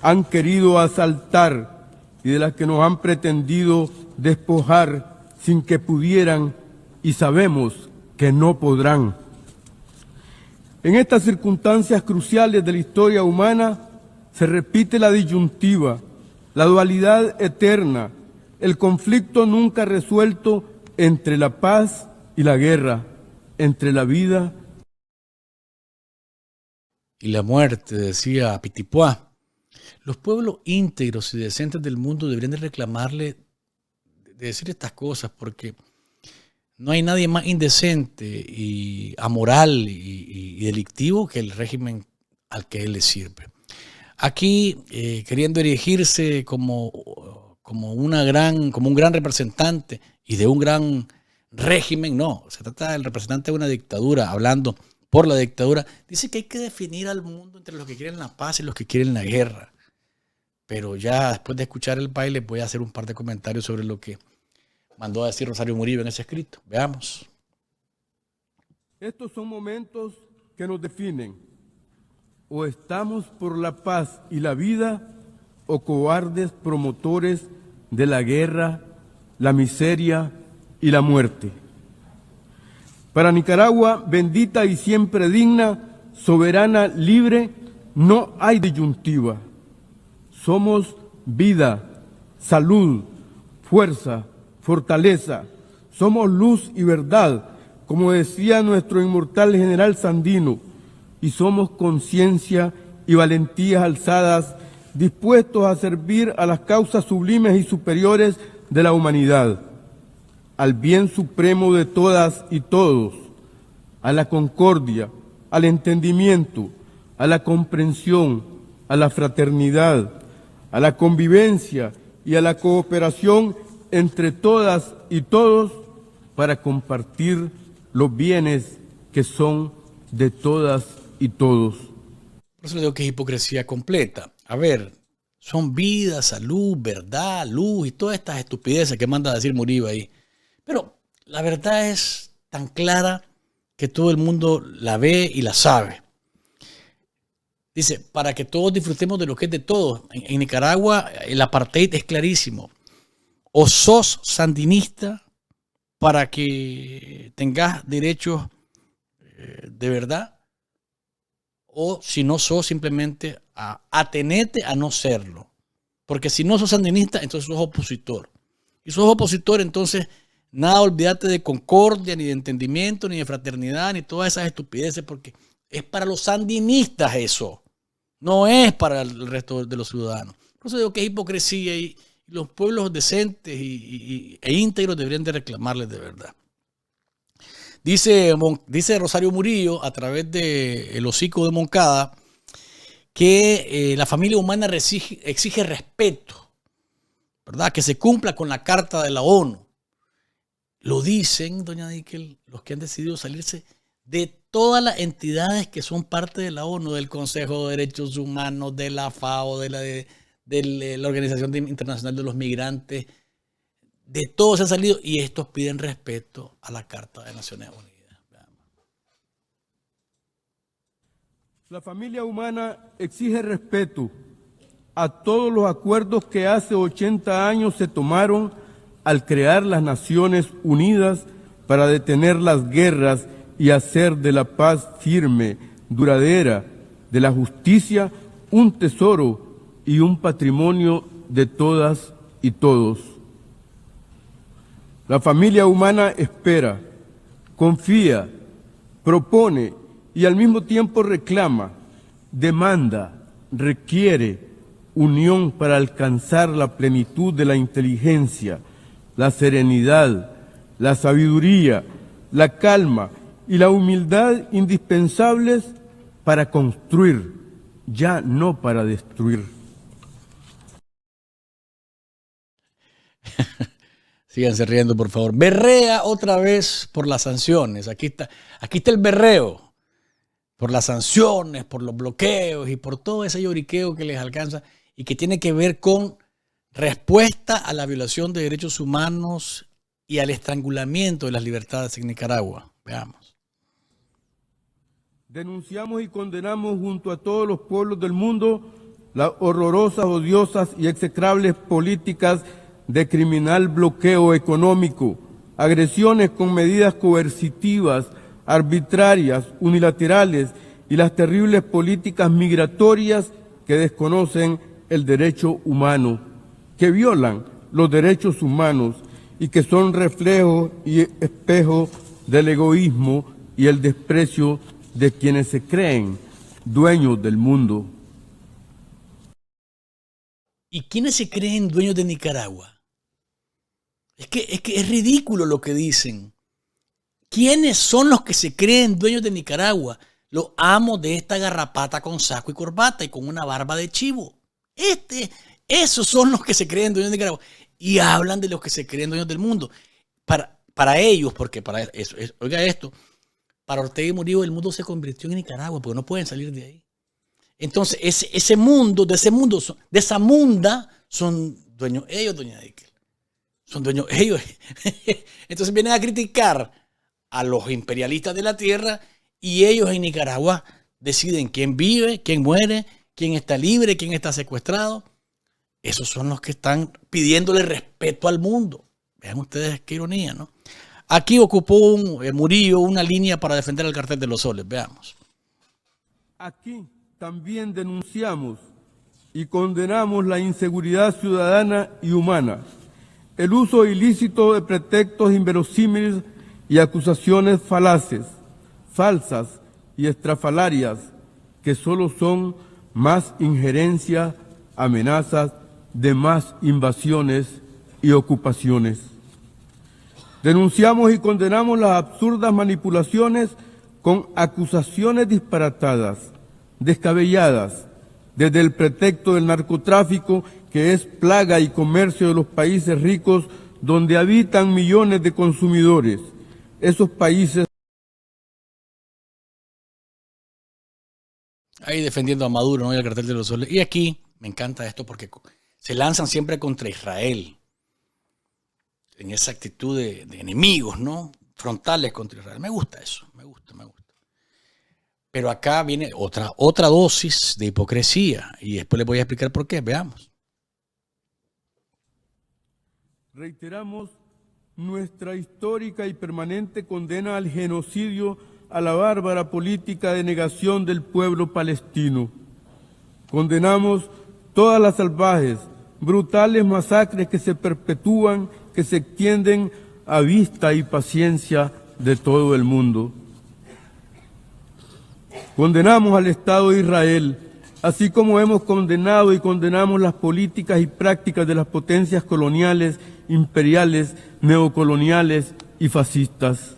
han querido asaltar y de las que nos han pretendido despojar sin que pudieran, y sabemos que no podrán. En estas circunstancias cruciales de la historia humana se repite la disyuntiva, la dualidad eterna, el conflicto nunca resuelto entre la paz y la guerra, entre la vida y la muerte, decía Pitipoa. Los pueblos íntegros y decentes del mundo deberían de reclamarle, de decir estas cosas, porque no hay nadie más indecente y amoral y delictivo que el régimen al que él le sirve. Aquí, queriendo erigirse como un gran representante y de un gran régimen, no, se trata del representante de una dictadura, hablando por la dictadura, dice que hay que definir al mundo entre los que quieren la paz y los que quieren la guerra. Pero ya después de escuchar el baile voy a hacer un par de comentarios sobre lo que mandó a decir Rosario Murillo en ese escrito. Veamos. Estos son momentos que nos definen. O estamos por la paz y la vida, o cobardes promotores de la guerra, la miseria y la muerte. Para Nicaragua, bendita y siempre digna, soberana, libre, no hay disyuntiva. Somos vida, salud, fuerza, fortaleza. Somos luz y verdad, como decía nuestro inmortal general Sandino, y somos conciencia y valentías alzadas, dispuestos a servir a las causas sublimes y superiores de la humanidad, al bien supremo de todas y todos, a la concordia, al entendimiento, a la comprensión, a la fraternidad, a la convivencia y a la cooperación entre todas y todos para compartir los bienes que son de todas y todos. Por eso le digo que es hipocresía completa. A ver, son vida, salud, verdad, luz y todas estas estupideces que manda a decir Murillo ahí. Pero la verdad es tan clara que todo el mundo la ve y la sabe. Dice, para que todos disfrutemos de lo que es de todos. En Nicaragua el apartheid es clarísimo. O sos sandinista para que tengas derechos de verdad, o si no sos, simplemente atenete a no serlo. Porque si no sos sandinista, entonces sos opositor. Y sos opositor, entonces nada, olvídate de concordia, ni de entendimiento, ni de fraternidad, ni todas esas estupideces, porque es para los sandinistas eso. No es para el resto de los ciudadanos. Por eso digo que es hipocresía y los pueblos decentes e íntegros deberían de reclamarles de verdad. Dice Rosario Murillo a través de El Hocico de Moncada que la familia humana exige respeto, ¿verdad? Que se cumpla con la Carta de la ONU. Lo dicen, doña Dickel, los que han decidido salirse de todas las entidades que son parte de la ONU, del Consejo de Derechos Humanos, de la FAO, de la Organización Internacional de los Migrantes, de todos se han salido y estos piden respeto a la Carta de Naciones Unidas. La familia humana exige respeto a todos los acuerdos que hace 80 años se tomaron al crear las Naciones Unidas para detener las guerras y hacer de la paz firme, duradera, de la justicia, un tesoro y un patrimonio de todas y todos. La familia humana espera, confía, propone y al mismo tiempo reclama, demanda, requiere unión para alcanzar la plenitud de la inteligencia, la serenidad, la sabiduría, la calma y la humildad indispensables para construir, ya no para destruir. Síganse riendo, por favor. Berrea otra vez por las sanciones. Aquí está el berreo. Por las sanciones, por los bloqueos y por todo ese lloriqueo que les alcanza y que tiene que ver con respuesta a la violación de derechos humanos y al estrangulamiento de las libertades en Nicaragua. Veamos. Denunciamos y condenamos junto a todos los pueblos del mundo las horrorosas, odiosas y execrables políticas de criminal bloqueo económico, agresiones con medidas coercitivas, arbitrarias, unilaterales y las terribles políticas migratorias que desconocen el derecho humano, que violan los derechos humanos y que son reflejo y espejo del egoísmo y el desprecio de quienes se creen dueños del mundo. ¿Y quiénes se creen dueños de Nicaragua? Es que es ridículo lo que dicen. ¿Quiénes son los que se creen dueños de Nicaragua? Los amos de esta garrapata con saco y corbata y con una barba de chivo. Esos son los que se creen dueños de Nicaragua. Y hablan de los que se creen dueños del mundo. Para ellos, porque para eso, oiga esto, para Ortega y Murillo el mundo se convirtió en Nicaragua porque no pueden salir de ahí. Entonces, de esa munda son dueños ellos, doña Eikel. Son dueños ellos. Entonces vienen a criticar a los imperialistas de la tierra y ellos en Nicaragua deciden quién vive, quién muere, quién está libre, quién está secuestrado. Esos son los que están pidiéndole respeto al mundo. Vean ustedes qué ironía, ¿no? Aquí ocupó Murillo una línea para defender el cartel de los soles. Veamos. Aquí también denunciamos y condenamos la inseguridad ciudadana y humana, el uso ilícito de pretextos inverosímiles y acusaciones falaces, falsas y estrafalarias, que solo son más injerencia, amenazas de más invasiones y ocupaciones. Denunciamos y condenamos las absurdas manipulaciones con acusaciones disparatadas, descabelladas, desde el pretexto del narcotráfico, que es plaga y comercio de los países ricos donde habitan millones de consumidores. Esos países... Ahí defendiendo a Maduro, ¿no? Y el cartel de los soles. Y aquí me encanta esto porque se lanzan siempre contra Israel. En esa actitud de enemigos, ¿no? Frontales contra Israel. Me gusta eso, me gusta. Pero acá viene otra dosis de hipocresía y después les voy a explicar por qué. Veamos. Reiteramos nuestra histórica y permanente condena al genocidio, a la bárbara política de negación del pueblo palestino. Condenamos todas las salvajes, brutales masacres que se perpetúan, que se extienden a vista y paciencia de todo el mundo. Condenamos al Estado de Israel, así como hemos condenado y condenamos las políticas y prácticas de las potencias coloniales, imperiales, neocoloniales y fascistas.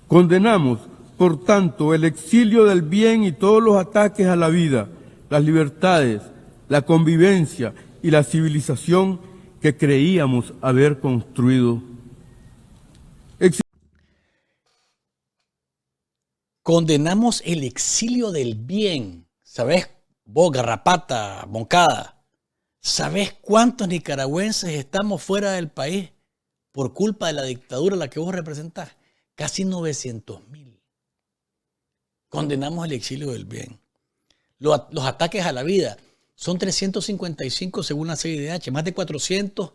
Condenamos, por tanto, el exilio del bien y todos los ataques a la vida, las libertades, la convivencia y la civilización que creíamos haber construido. Condenamos el exilio del bien. ¿Sabés vos, garrapata, Moncada? ¿Sabés cuántos nicaragüenses estamos fuera del país por culpa de la dictadura a la que vos representás? Casi 900.000. Condenamos el exilio del bien. Los ataques a la vida son 355 según la CIDH, más de 400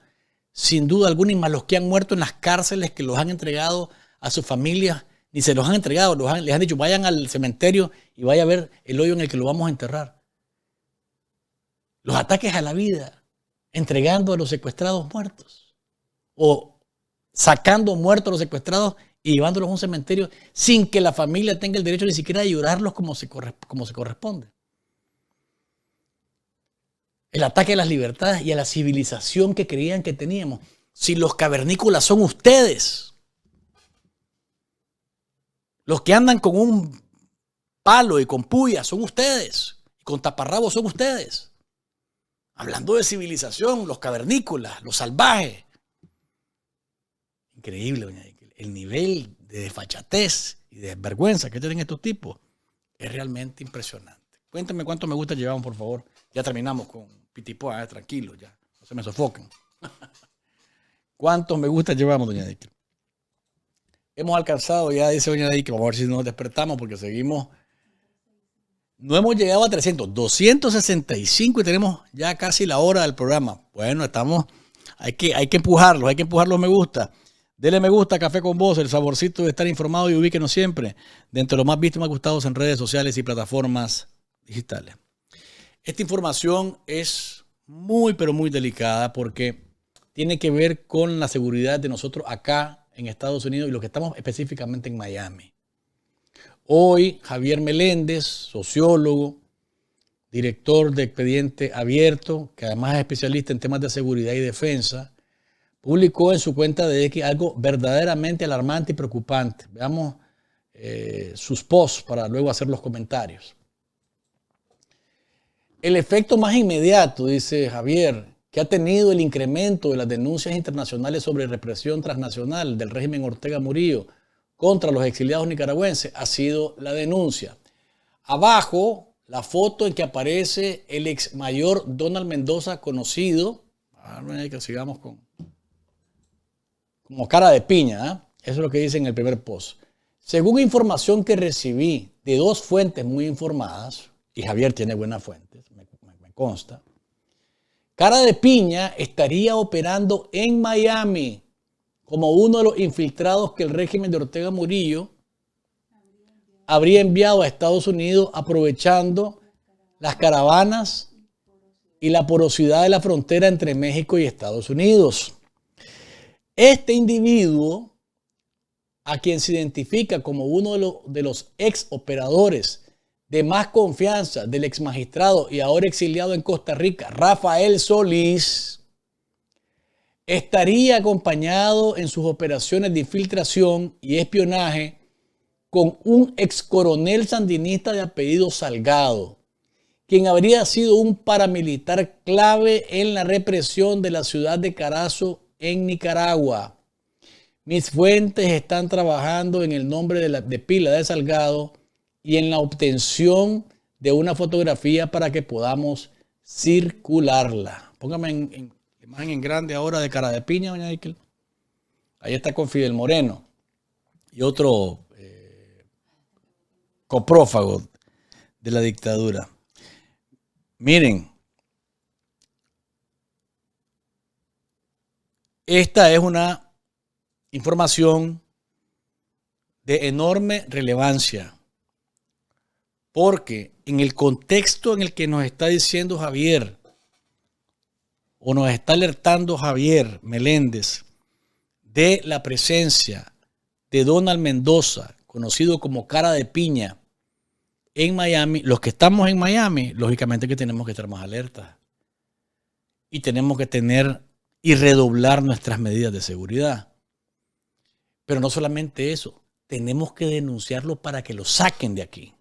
sin duda alguna, y más los que han muerto en las cárceles, que los han entregado a sus familias. Ni se los han entregado, les han dicho vayan al cementerio y vaya a ver el hoyo en el que lo vamos a enterrar. Los ataques a la vida, entregando a los secuestrados muertos o sacando muertos a los secuestrados y llevándolos a un cementerio sin que la familia tenga el derecho ni siquiera de llorarlos como se corresponde. El ataque a las libertades y a la civilización que creían que teníamos. Si los cavernícolas son ustedes, los que andan con un palo y con puya son ustedes. Y con taparrabos son ustedes. Hablando de civilización, los cavernícolas, los salvajes. Increíble, doña Nickel. El nivel de desfachatez y de vergüenza que tienen estos tipos es realmente impresionante. Cuéntame cuánto me gusta llevamos, por favor. Ya terminamos con Pitipoa, tranquilo, ya. No se me sofoquen. ¿Cuántos me gusta llevamos, doña Nickel? Hemos alcanzado ya, dice doña Nickel, vamos a ver si nos despertamos porque seguimos. No hemos llegado a 300, 265 y tenemos ya casi la hora del programa. Bueno, hay que empujarlos, me gusta. Dele me gusta, Café con Voz, el saborcito de estar informado y ubíquenos siempre dentro de los más vistos y más gustados en redes sociales y plataformas digitales. Esta información es muy, pero muy delicada porque tiene que ver con la seguridad de nosotros acá en Estados Unidos y los que estamos específicamente en Miami. Hoy, Javier Meléndez, sociólogo, director de Expediente Abierto, que además es especialista en temas de seguridad y defensa, publicó en su cuenta de X algo verdaderamente alarmante y preocupante. Veamos sus posts para luego hacer los comentarios. El efecto más inmediato, dice Javier, que ha tenido el incremento de las denuncias internacionales sobre represión transnacional del régimen Ortega Murillo contra los exiliados nicaragüenses ha sido la denuncia. Abajo, la foto en que aparece el ex mayor Donald Mendoza, conocido, que sigamos como cara de piña, ¿eh? Eso es lo que dice en el primer post. Según información que recibí de dos fuentes muy informadas, y Javier tiene buenas fuentes, me consta, cara de piña estaría operando en Miami como uno de los infiltrados que el régimen de Ortega Murillo habría enviado a Estados Unidos aprovechando las caravanas y la porosidad de la frontera entre México y Estados Unidos. Este individuo, a quien se identifica como uno de los ex operadores de más confianza del ex magistrado y ahora exiliado en Costa Rica, Rafael Solís, estaría acompañado en sus operaciones de infiltración y espionaje con un ex coronel sandinista de apellido Salgado, quien habría sido un paramilitar clave en la represión de la ciudad de Carazo en Nicaragua. Mis fuentes están trabajando en el nombre de pila de Salgado y en la obtención de una fotografía para que podamos circularla. Póngame en imagen en grande ahora de cara de piña, doña Nickel. Ahí está con Fidel Moreno y otro coprófago de la dictadura. Miren, esta es una información de enorme relevancia porque en el contexto en el que nos está diciendo Javier o nos está alertando Javier Meléndez de la presencia de Donald Mendoza, conocido como cara de piña, en Miami, los que estamos en Miami, lógicamente que tenemos que estar más alertas y tenemos que tener y redoblar nuestras medidas de seguridad. Pero no solamente eso, tenemos que denunciarlo para que lo saquen de aquí.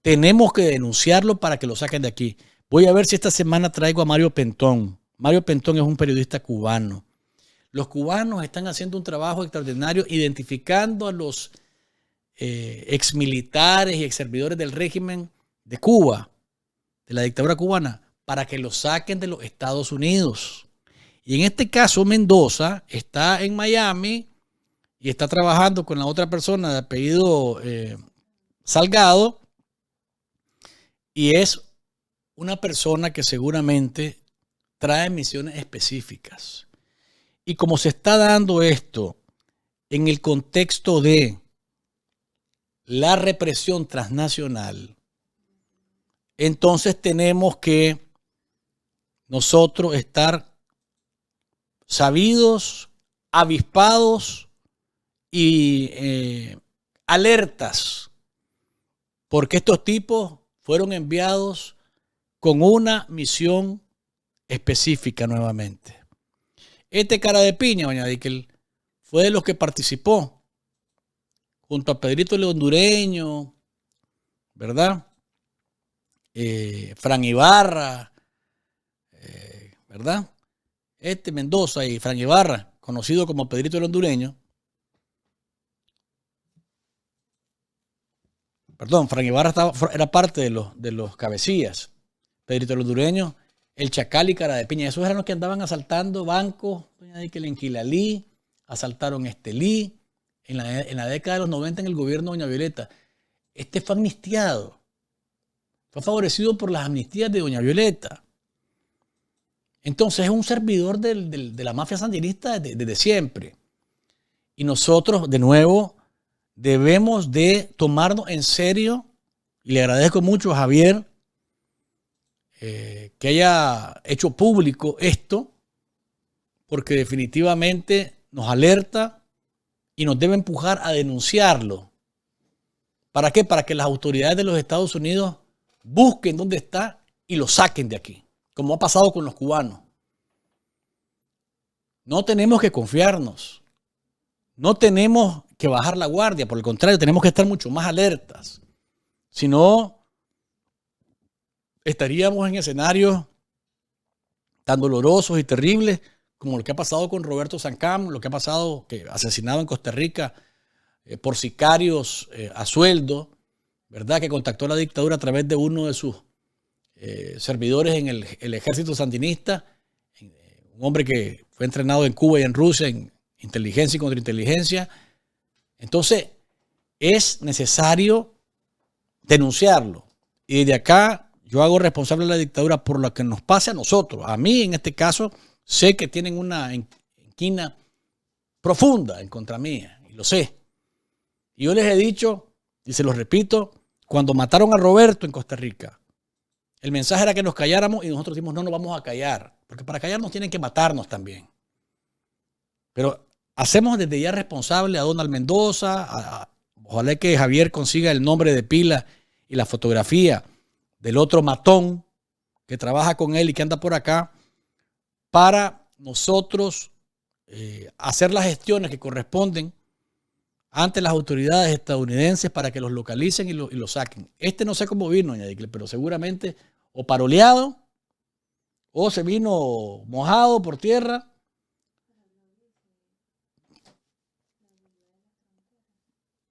Tenemos que denunciarlo para que lo saquen de aquí. Voy a ver si esta semana traigo a Mario Pentón. Mario Pentón es un periodista cubano. Los cubanos están haciendo un trabajo extraordinario identificando a los exmilitares y exservidores del régimen de Cuba, de la dictadura cubana, para que los saquen de los Estados Unidos. Y en este caso Mendoza está en Miami y está trabajando con la otra persona de apellido Salgado y es una persona que seguramente trae misiones específicas. Y como se está dando esto en el contexto de la represión transnacional, entonces tenemos que nosotros estar sabidos, avispados y alertas, porque estos tipos fueron enviados con una misión específica nuevamente. Este cara de piña, doña Nickel, fue de los que participó junto a Pedrito el Hondureño, ¿verdad? Fran Ibarra, ¿verdad? Mendoza y Fran Ibarra, conocido como Pedrito el Hondureño. Perdón, Fran Ibarra era parte de los cabecillas. Pedrito el Hondureño, el Chacal y Cara de Piña. Esos eran los que andaban asaltando bancos. En Quilalí, asaltaron Estelí. En la década de los 90 en el gobierno de Doña Violeta. Fue amnistiado. Fue favorecido por las amnistías de Doña Violeta. Entonces es un servidor de la mafia sandinista desde siempre. Y nosotros, de nuevo, debemos de tomarnos en serio, y le agradezco mucho a Javier que haya hecho público esto, porque definitivamente nos alerta y nos debe empujar a denunciarlo. ¿Para qué? Para que las autoridades de los Estados Unidos busquen dónde está y lo saquen de aquí, como ha pasado con los cubanos. No tenemos que confiarnos, no tenemos que bajar la guardia, por el contrario, tenemos que estar mucho más alertas. Si no, estaríamos en escenarios tan dolorosos y terribles como lo que ha pasado con Roberto Sancam, lo que ha pasado, que asesinado en Costa Rica por sicarios a sueldo, ¿verdad? Que contactó a la dictadura a través de uno de sus servidores en el ejército sandinista, un hombre que fue entrenado en Cuba y en Rusia en inteligencia y contrainteligencia. Entonces, es necesario denunciarlo. Y desde acá yo hago responsable a la dictadura por lo que nos pase a nosotros. A mí, en este caso, sé que tienen una inquina profunda en contra mía, y lo sé. Y yo les he dicho, y se los repito, cuando mataron a Roberto en Costa Rica, el mensaje era que nos calláramos y nosotros dijimos, no nos vamos a callar, porque para callarnos tienen que matarnos también. Pero hacemos desde ya responsable a Donald Mendoza, ojalá que Javier consiga el nombre de pila y la fotografía del otro matón que trabaja con él y que anda por acá, para nosotros hacer las gestiones que corresponden ante las autoridades estadounidenses para que los localicen y lo saquen. No sé cómo vino, pero seguramente o paroleado o se vino mojado por tierra.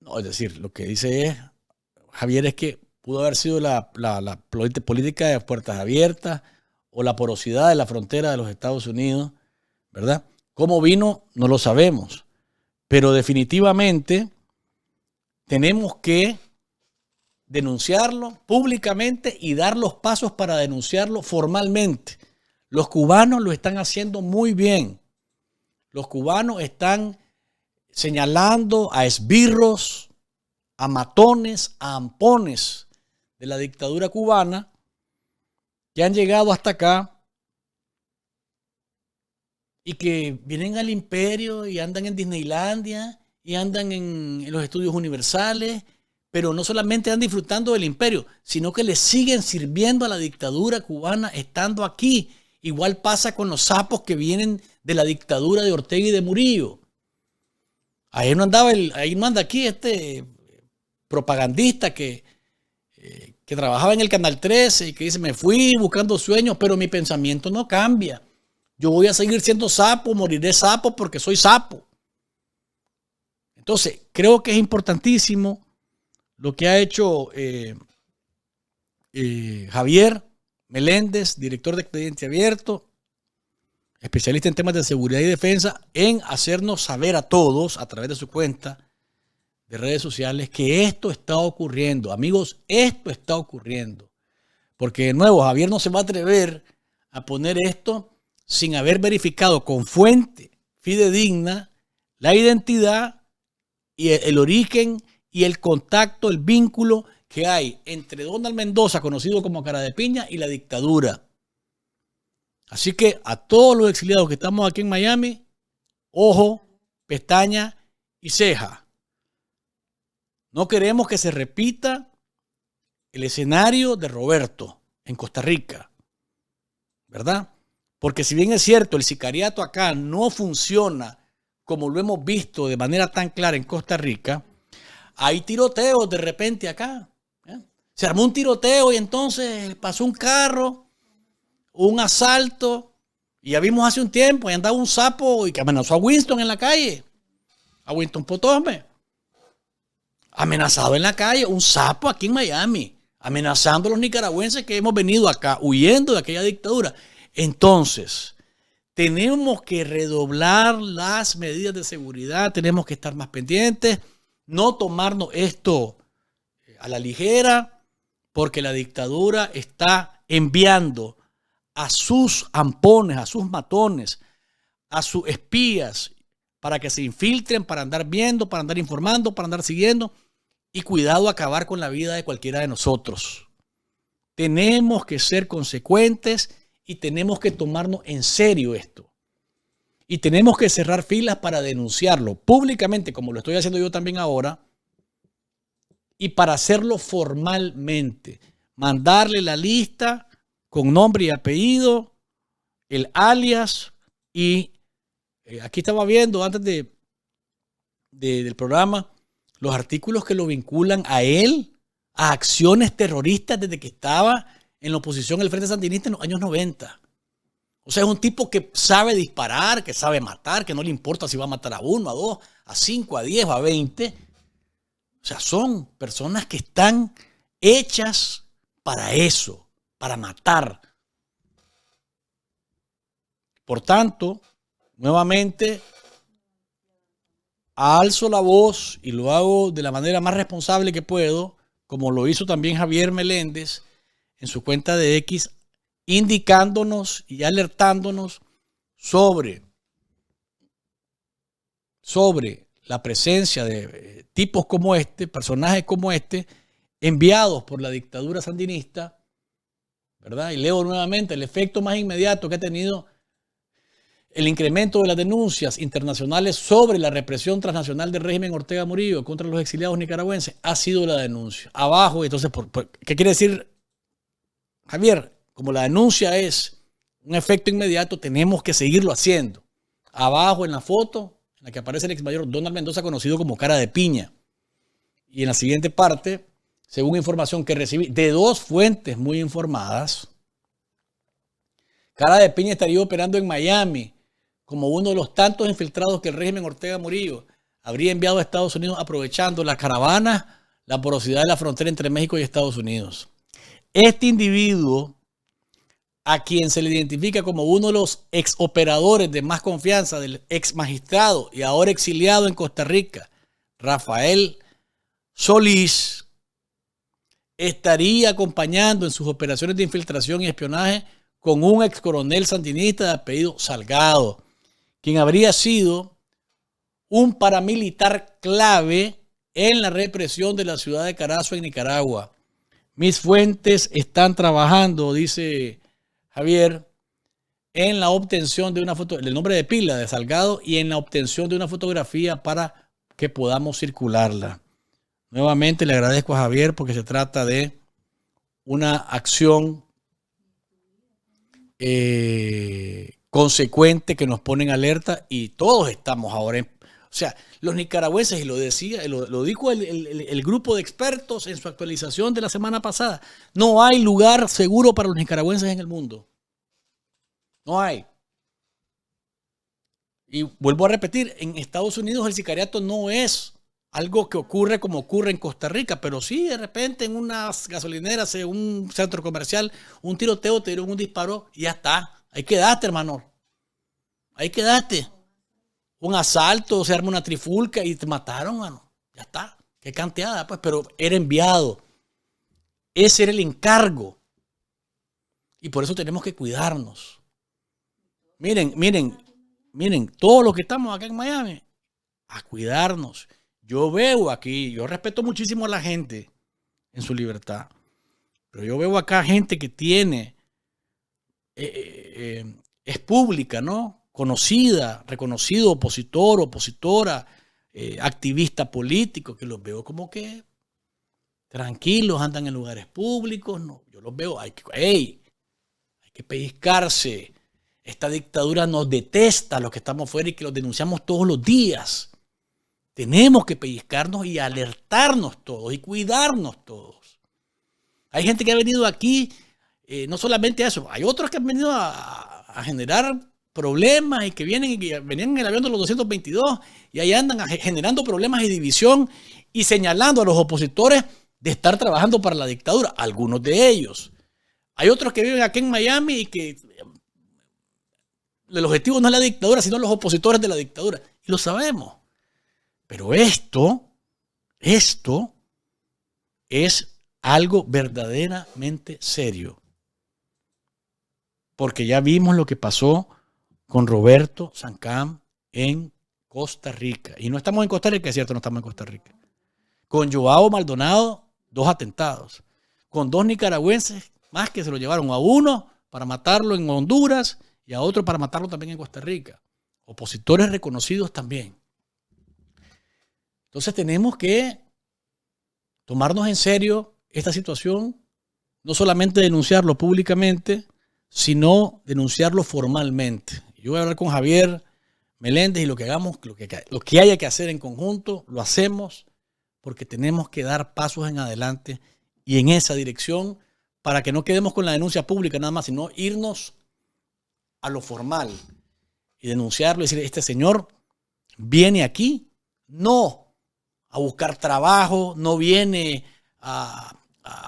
No, es decir, lo que dice Javier es que pudo haber sido la política de puertas abiertas o la porosidad de la frontera de los Estados Unidos, ¿verdad? ¿Cómo vino? No lo sabemos. Pero definitivamente tenemos que denunciarlo públicamente y dar los pasos para denunciarlo formalmente. Los cubanos lo están haciendo muy bien. Los cubanos están señalando a esbirros, a matones, a ampones de la dictadura cubana que han llegado hasta acá y que vienen al imperio y andan en Disneylandia y andan en los estudios universales, pero no solamente andan disfrutando del imperio, sino que le siguen sirviendo a la dictadura cubana estando aquí. Igual pasa con los sapos que vienen de la dictadura de Ortega y de Murillo. Ahí no anda aquí propagandista que trabajaba en el Canal 13 y que dice, me fui buscando sueños, pero mi pensamiento no cambia. Yo voy a seguir siendo sapo, moriré sapo porque soy sapo. Entonces, creo que es importantísimo lo que ha hecho Javier Meléndez, director de Expediente Abierto, especialista en temas de seguridad y defensa, en hacernos saber a todos, a través de su cuenta de redes sociales, que esto está ocurriendo. Amigos, esto está ocurriendo. Porque, de nuevo, Javier no se va a atrever a poner esto sin haber verificado con fuente fidedigna la identidad y el origen y el contacto, el vínculo que hay entre Donald Mendoza, conocido como Cara de Piña, y la dictadura. Así que a todos los exiliados que estamos aquí en Miami, ojo, pestaña y ceja. No queremos que se repita el escenario de Roberto en Costa Rica, ¿verdad? Porque si bien es cierto, el sicariato acá no funciona como lo hemos visto de manera tan clara en Costa Rica, hay tiroteos de repente acá. Se armó un tiroteo y entonces pasó un carro, un asalto, Y ya vimos hace un tiempo, ahí andaba un sapo y que amenazó a Winston en la calle. A Winston Potosme. Amenazado en la calle, un sapo aquí en Miami. Amenazando a los nicaragüenses que hemos venido acá, huyendo de aquella dictadura. Entonces, tenemos que redoblar las medidas de seguridad, tenemos que estar más pendientes, no tomarnos esto a la ligera, porque la dictadura está enviando a sus ampones, a sus matones, a sus espías, para que se infiltren, para andar viendo, para andar informando, para andar siguiendo, y cuidado a acabar con la vida de cualquiera de nosotros. Tenemos que ser consecuentes y tenemos que tomarnos en serio esto. Y tenemos que cerrar filas para denunciarlo públicamente, como lo estoy haciendo yo también ahora, y para hacerlo formalmente. Mandarle la lista con nombre y apellido, el alias, y aquí estaba viendo antes del programa los artículos que lo vinculan a él a acciones terroristas desde que estaba en la oposición al Frente Sandinista en los años 90. O sea, es un tipo que sabe disparar, que sabe matar, que no le importa si va a matar a 1, a 2, a 5, a 10 o a 20. O sea, son personas que están hechas para eso, para matar. Por tanto, nuevamente, alzo la voz y lo hago de la manera más responsable que puedo, como lo hizo también Javier Meléndez en su cuenta de X, indicándonos y alertándonos sobre la presencia de tipos como este, personajes como este, enviados por la dictadura sandinista, ¿verdad? Y leo nuevamente: el efecto más inmediato que ha tenido el incremento de las denuncias internacionales sobre la represión transnacional del régimen Ortega Murillo contra los exiliados nicaragüenses ha sido la denuncia. Abajo, entonces, ¿qué quiere decir, Javier? Como la denuncia es un efecto inmediato, tenemos que seguirlo haciendo. Abajo en la foto, en la que aparece el ex mayor Donald Mendoza, conocido como Cara de Piña. Y en la siguiente parte, según información que recibí de 2 fuentes muy informadas, Cara de Piña estaría operando en Miami como uno de los tantos infiltrados que el régimen Ortega Murillo habría enviado a Estados Unidos, aprovechando la caravana, la porosidad de la frontera entre México y Estados Unidos. Este individuo, a quien se le identifica como uno de los ex operadores de más confianza del ex magistrado y ahora exiliado en Costa Rica, Rafael Solís, estaría acompañando en sus operaciones de infiltración y espionaje con un ex coronel sandinista de apellido Salgado, quien habría sido un paramilitar clave en la represión de la ciudad de Carazo en Nicaragua. Mis fuentes están trabajando, dice Javier, en la obtención de una foto, el nombre de pila de Salgado, y en la obtención de una fotografía para que podamos circularla. Nuevamente le agradezco a Javier porque se trata de una acción consecuente que nos pone en alerta, y todos estamos ahora o sea, los nicaragüenses, y lo decía, lo dijo el grupo de expertos en su actualización de la semana pasada, no hay lugar seguro para los nicaragüenses en el mundo. No hay. Y vuelvo a repetir, en Estados Unidos el sicariato no es algo que ocurre como ocurre en Costa Rica, pero sí de repente en unas gasolineras, en un centro comercial, un tiroteo, te dieron un disparo y ya está. Ahí quedaste, hermano. Ahí quedaste. Un asalto, se arma una trifulca y te mataron, hermano. Ya está. Qué cantidad, pues, pero era enviado. Ese era el encargo. Y por eso tenemos que cuidarnos. Miren, todos los que estamos acá en Miami, a cuidarnos. Yo veo aquí, yo respeto muchísimo a la gente en su libertad, pero yo veo acá gente que tiene, es pública, ¿no? Conocida, reconocido, opositor, opositora, activista político, que los veo como que tranquilos, andan en lugares públicos. No, yo los veo, hay que pellizcarse. Esta dictadura nos detesta a los que estamos fuera y que los denunciamos todos los días. Tenemos que pellizcarnos y alertarnos todos y cuidarnos todos. Hay gente que ha venido aquí, no solamente a eso, hay otros que han venido a a generar problemas y que vienen y que venían en el avión de los 222 y ahí andan generando problemas y división y señalando a los opositores de estar trabajando para la dictadura, algunos de ellos. Hay otros que viven aquí en Miami y que el objetivo no es la dictadura, sino los opositores de la dictadura. Y lo sabemos. Pero esto es algo verdaderamente serio. Porque ya vimos lo que pasó con Roberto Sancam en Costa Rica. Y no estamos en Costa Rica, es cierto, no estamos en Costa Rica. Con Joao Maldonado, 2 atentados. Con 2 nicaragüenses más que se lo llevaron, a uno para matarlo en Honduras y a otro para matarlo también en Costa Rica. Opositores reconocidos también. Entonces tenemos que tomarnos en serio esta situación, no solamente denunciarlo públicamente, sino denunciarlo formalmente. Yo voy a hablar con Javier Meléndez y lo que hagamos, lo que haya que hacer en conjunto, lo hacemos porque tenemos que dar pasos en adelante y en esa dirección para que no quedemos con la denuncia pública nada más, sino irnos a lo formal y denunciarlo y decir, este señor viene aquí no a buscar trabajo, no viene a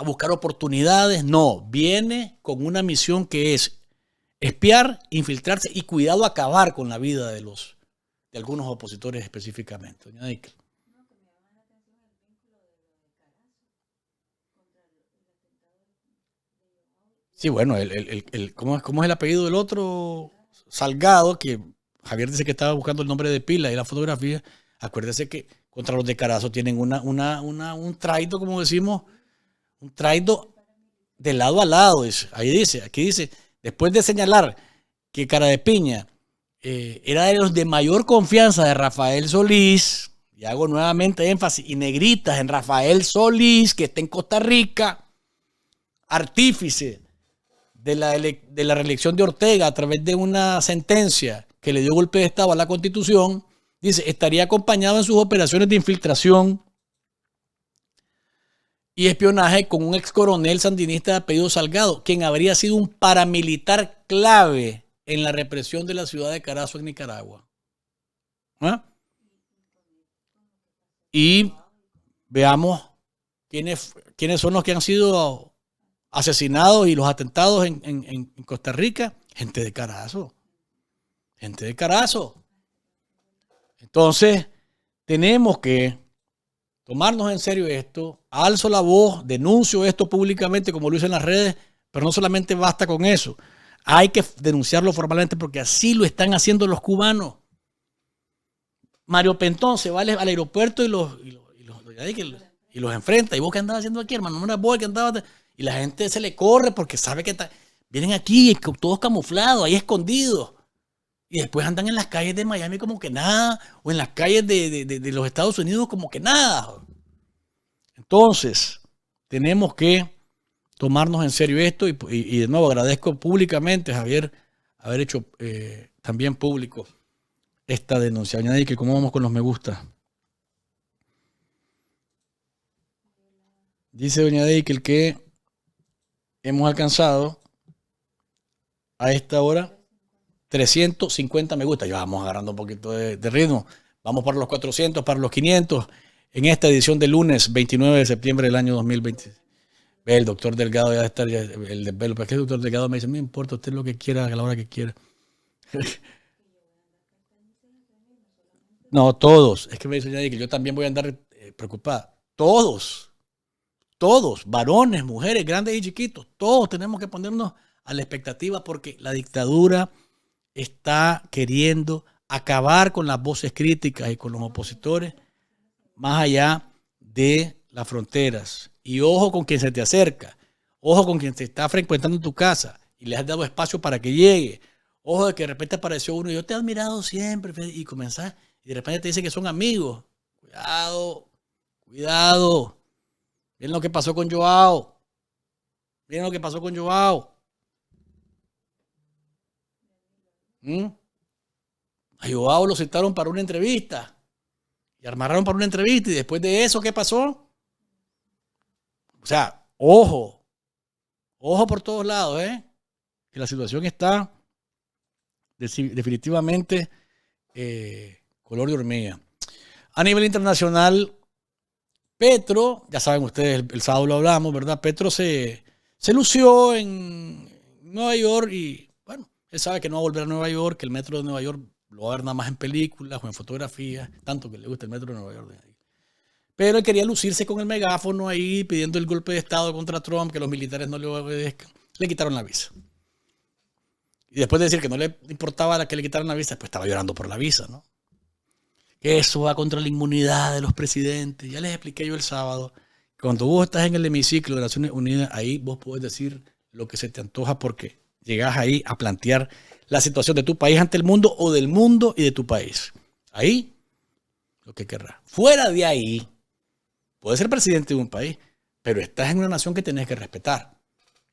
buscar oportunidades, no, viene con una misión que es espiar, infiltrarse y cuidado acabar con la vida de algunos opositores específicamente. Doña Dickel. Sí, bueno, ¿cómo es el apellido del otro? Salgado, que Javier dice que estaba buscando el nombre de pila y la fotografía. Acuérdese que contra los de Carazo tienen un traito, como decimos, un traito de lado a lado. Aquí dice, después de señalar que Cara de Piña era de los de mayor confianza de Rafael Solís, y hago nuevamente énfasis y negritas en Rafael Solís, que está en Costa Rica, artífice de la reelección de Ortega a través de una sentencia que le dio golpe de Estado a la Constitución, dice, estaría acompañado en sus operaciones de infiltración y espionaje con un ex coronel sandinista de apellido Salgado, quien habría sido un paramilitar clave en la represión de la ciudad de Carazo en Nicaragua. ¿Ah? Y veamos quiénes son los que han sido asesinados y los atentados en Costa Rica. Gente de Carazo. Gente de Carazo. Entonces, tenemos que tomarnos en serio esto. Alzo la voz, denuncio esto públicamente como lo hice en las redes, pero no solamente basta con eso. Hay que denunciarlo formalmente porque así lo están haciendo los cubanos. Mario Pentón se va al aeropuerto y los enfrenta. ¿Y vos qué andabas haciendo aquí, hermano? No era vos que andabas. Y la gente se le corre porque sabe que vienen aquí todos camuflados, ahí escondidos. Y después andan en las calles de Miami como que nada, o en las calles de los Estados Unidos como que nada. Entonces, tenemos que tomarnos en serio esto y de nuevo agradezco públicamente, Javier, haber hecho también público esta denuncia. Doña Dickel, ¿cómo vamos con los me gusta? Dice Doña Dickel que hemos alcanzado a esta hora 350 me gusta. Ya vamos agarrando un poquito de ritmo. Vamos para los 400, para los 500 en esta edición de lunes 29 de septiembre del año 2020. Ve, el doctor Delgado ya debe estar, el desvelo. ¿Para qué el doctor Delgado me dice? No me importa, usted lo que quiera, a la hora que quiera. No, todos. Es que me dice que yo también voy a andar preocupada. Todos, varones, mujeres, grandes y chiquitos, todos tenemos que ponernos a la expectativa porque la dictadura está queriendo acabar con las voces críticas y con los opositores más allá de las fronteras. Y ojo con quien se te acerca, ojo con quien te está frecuentando en tu casa y le has dado espacio para que llegue. Ojo de que de repente apareció uno y yo te he admirado siempre y comenzás y de repente te dice que son amigos. Cuidado. Miren lo que pasó con Joao. A Joao lo citaron para una entrevista y armaron para una entrevista y después de eso, ¿qué pasó? O sea, ojo por todos lados, que la situación está definitivamente color de hormiga. A nivel internacional, Petro, ya saben ustedes, el sábado lo hablamos, ¿verdad? Petro se lució en Nueva York y, bueno, él sabe que no va a volver a Nueva York, que el metro de Nueva York lo va a ver nada más en películas o en fotografías, tanto que le gusta el metro de Nueva York de ahí. Pero él quería lucirse con el megáfono ahí, pidiendo el golpe de Estado contra Trump, que los militares no le obedezcan. Le quitaron la visa. Y después de decir que no le importaba que le quitaran la visa, pues estaba llorando por la visa, ¿no? Que eso va contra la inmunidad de los presidentes. Ya les expliqué yo el sábado. Cuando vos estás en el hemiciclo de Naciones Unidas, ahí vos podés decir lo que se te antoja porque llegás ahí a plantear la situación de tu país ante el mundo o del mundo y de tu país. Ahí, lo que querrás. Fuera de ahí, puedes ser presidente de un país, pero estás en una nación que tenés que respetar.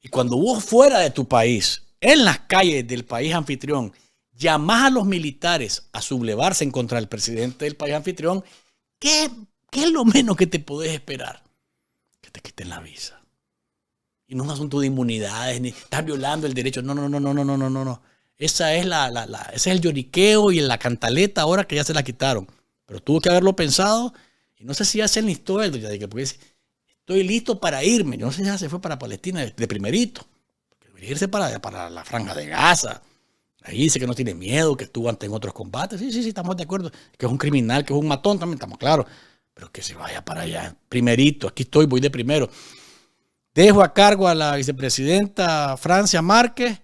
Y cuando vos fuera de tu país, en las calles del país anfitrión, llamás a los militares a sublevarse en contra del presidente del país anfitrión, ¿qué es lo menos que te podés esperar? Que te quiten la visa. Y no es un asunto de inmunidades, ni estás violando el derecho. No. Ese es el lloriqueo y la cantaleta ahora que ya se la quitaron. Pero tuvo que haberlo pensado y no sé si ya se enlistó él, porque estoy listo para irme. Yo no sé si ya se fue para Palestina de primerito. Porque debería irse para la Franja de Gaza. Ahí dice que no tiene miedo, que estuvo antes en otros combates. Sí, estamos de acuerdo. Que es un criminal, que es un matón, también estamos claros. Pero que se vaya para allá. Primerito, aquí estoy, voy de primero. Dejo a cargo a la vicepresidenta Francia Márquez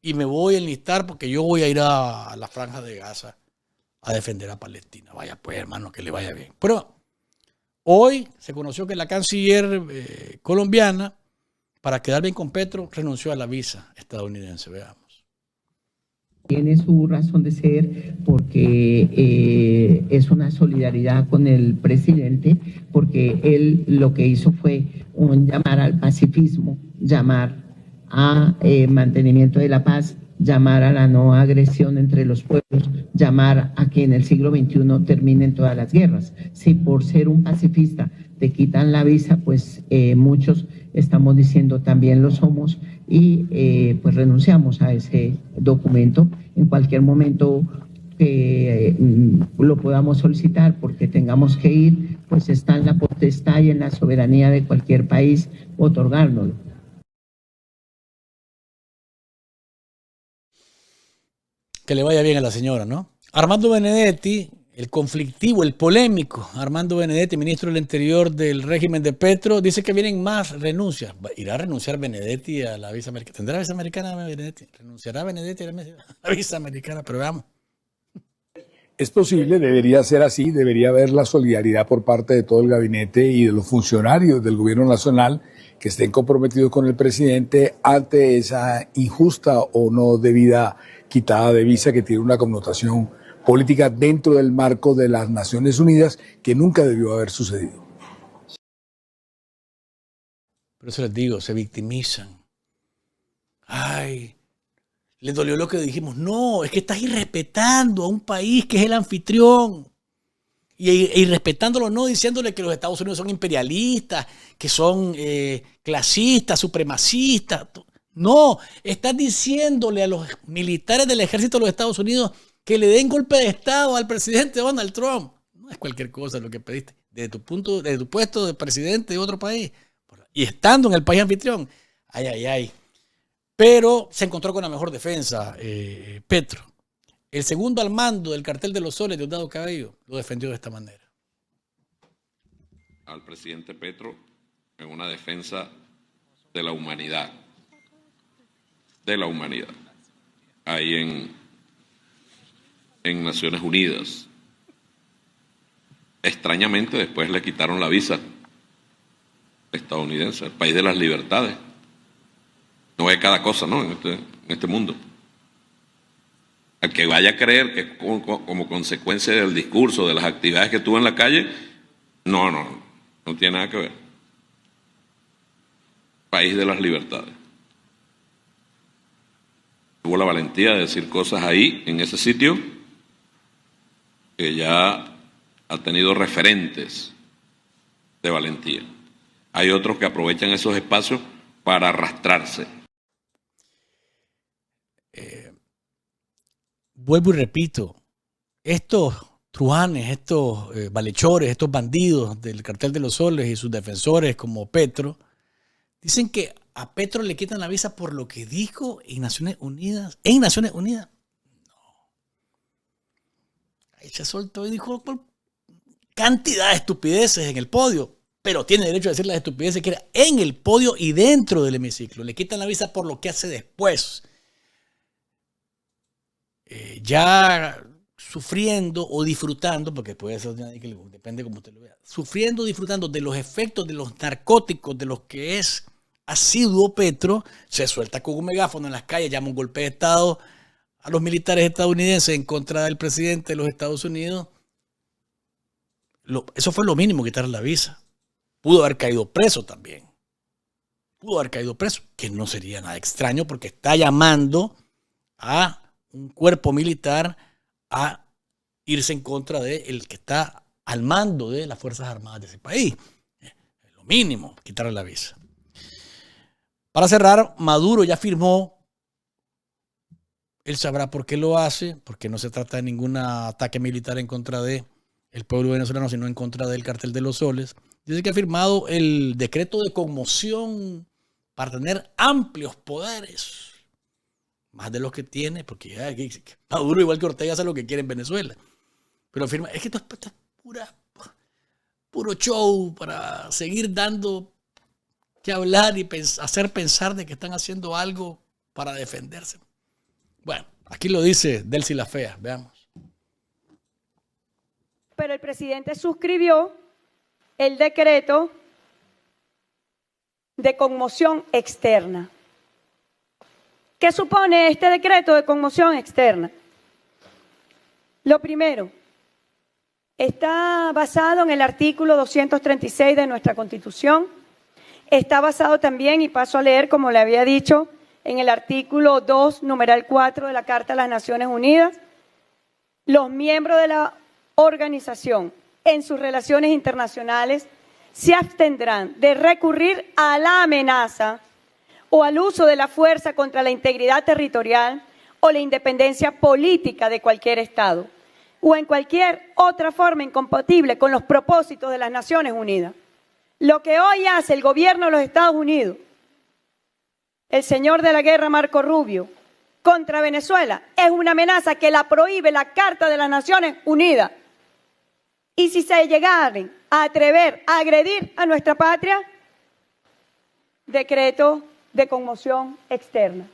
y me voy a enlistar porque yo voy a ir a la Franja de Gaza a defender a Palestina. Vaya pues, hermano, que le vaya bien. Pero hoy se conoció que la canciller colombiana, para quedar bien con Petro, renunció a la visa estadounidense. Veamos. Tiene su razón de ser porque es una solidaridad con el presidente, porque él lo que hizo fue llamar al pacifismo, llamar a mantenimiento de la paz, llamar a la no agresión entre los pueblos, llamar a que en el siglo XXI terminen todas las guerras. Si por ser un pacifista te quitan la visa, pues muchos estamos diciendo también lo somos y pues renunciamos a ese documento. En cualquier momento lo podamos solicitar porque tengamos que ir, pues está en la potestad y en la soberanía de cualquier país otorgárnoslo. Que le vaya bien a la señora, ¿no? Armando Benedetti, el conflictivo, el polémico Armando Benedetti, ministro del Interior del régimen de Petro, dice que vienen más renuncias. ¿Irá a renunciar Benedetti a la visa americana? ¿Tendrá visa americana Benedetti? ¿Renunciará Benedetti a la visa americana? Pero veamos. Es posible, debería ser así, debería haber la solidaridad por parte de todo el gabinete y de los funcionarios del gobierno nacional que estén comprometidos con el presidente ante esa injusta o no debida quitada de visa que tiene una connotación política dentro del marco de las Naciones Unidas que nunca debió haber sucedido. Por eso les digo, se victimizan. Ay, les dolió lo que dijimos. No, es que estás irrespetando a un país que es el anfitrión. Y irrespetándolo, no diciéndole que los Estados Unidos son imperialistas, que son clasistas, supremacistas. No, estás diciéndole a los militares del ejército de los Estados Unidos que le den golpe de Estado al presidente Donald Trump. No es cualquier cosa lo que pediste. Desde tu puesto de presidente de otro país. Y estando en el país anfitrión. Ay. Pero se encontró con la mejor defensa, Petro. El segundo al mando del cartel de los soles, Diosdado Cabello, lo defendió de esta manera. Al presidente Petro en una defensa de la humanidad. Ahí en Naciones Unidas. Extrañamente después le quitaron la visa estadounidense, el país de las libertades. No hay cada cosa, ¿no? En este mundo. Al que vaya a creer que como consecuencia del discurso, de las actividades que tuvo en la calle, no tiene nada que ver. País de las libertades. Tuvo la valentía de decir cosas ahí, en ese sitio, que ya ha tenido referentes de valentía. Hay otros que aprovechan esos espacios para arrastrarse. vuelvo y repito, estos truhanes, estos malhechores, estos bandidos del Cartel de los Soles y sus defensores como Petro, dicen que a Petro le quitan la visa por lo que dijo en Naciones Unidas. ¿En Naciones Unidas? No. Ahí se soltó y dijo cantidad de estupideces en el podio, pero tiene derecho a decir las estupideces que era en el podio y dentro del hemiciclo. Le quitan la visa por lo que hace después. Ya sufriendo o disfrutando, porque puede ser, depende como usted lo vea, sufriendo o disfrutando de los efectos de los narcóticos de los que es asiduo Petro, se suelta con un megáfono en las calles, llama un golpe de Estado a los militares estadounidenses en contra del presidente de los Estados Unidos. Eso fue lo mínimo, quitarle la visa. Pudo haber caído preso también. Pudo haber caído preso, que no sería nada extraño porque está llamando a un cuerpo militar a irse en contra de el que está al mando de las Fuerzas Armadas de ese país. Es lo mínimo, quitarle la visa. Para cerrar, Maduro ya firmó, él sabrá por qué lo hace, porque no se trata de ningún ataque militar en contra del pueblo venezolano, sino en contra del Cartel de los Soles. Dice que ha firmado el decreto de conmoción para tener amplios poderes. Más de los que tiene, porque ya Maduro, igual que Ortega, hace lo que quiere en Venezuela. Pero afirma, es que esto es puro show para seguir dando que hablar y hacer pensar de que están haciendo algo para defenderse. Bueno, aquí lo dice Delcy la Fea, veamos. Pero el presidente suscribió el decreto de conmoción externa. ¿Qué supone este decreto de conmoción externa? Lo primero, está basado en el artículo 236 de nuestra Constitución. Está basado también, y paso a leer, como le había dicho, en el artículo 2, numeral 4 de la Carta de las Naciones Unidas. Los miembros de la organización, en sus relaciones internacionales, se abstendrán de recurrir a la amenaza o al uso de la fuerza contra la integridad territorial o la independencia política de cualquier Estado, o en cualquier otra forma incompatible con los propósitos de las Naciones Unidas. Lo que hoy hace el gobierno de los Estados Unidos, el señor de la guerra Marco Rubio, contra Venezuela, es una amenaza que la prohíbe la Carta de las Naciones Unidas. Y si se llegaren a atrever a agredir a nuestra patria, decreto de conmoción externa,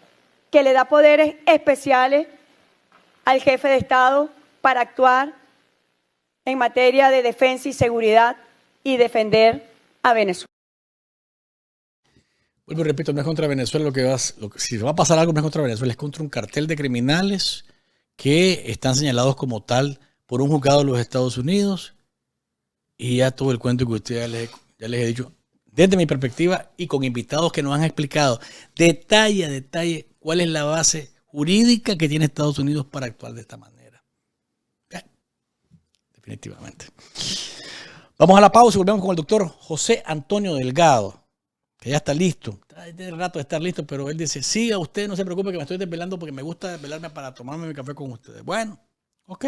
que le da poderes especiales al jefe de Estado para actuar en materia de defensa y seguridad y defender a Venezuela. Vuelvo y repito, no es contra Venezuela si va a pasar algo, no es contra Venezuela, es contra un cartel de criminales que están señalados como tal por un juzgado de los Estados Unidos, y ya todo el cuento que ustedes ya les he dicho desde mi perspectiva y con invitados que nos han explicado detalle a detalle cuál es la base jurídica que tiene Estados Unidos para actuar de esta manera. Definitivamente. Vamos a la pausa y volvemos con el doctor José Antonio Delgado, que ya está listo. Tiene rato de estar listo, pero él dice, sí, a usted no se preocupe que me estoy desvelando porque me gusta desvelarme para tomarme mi café con ustedes. Bueno, ok.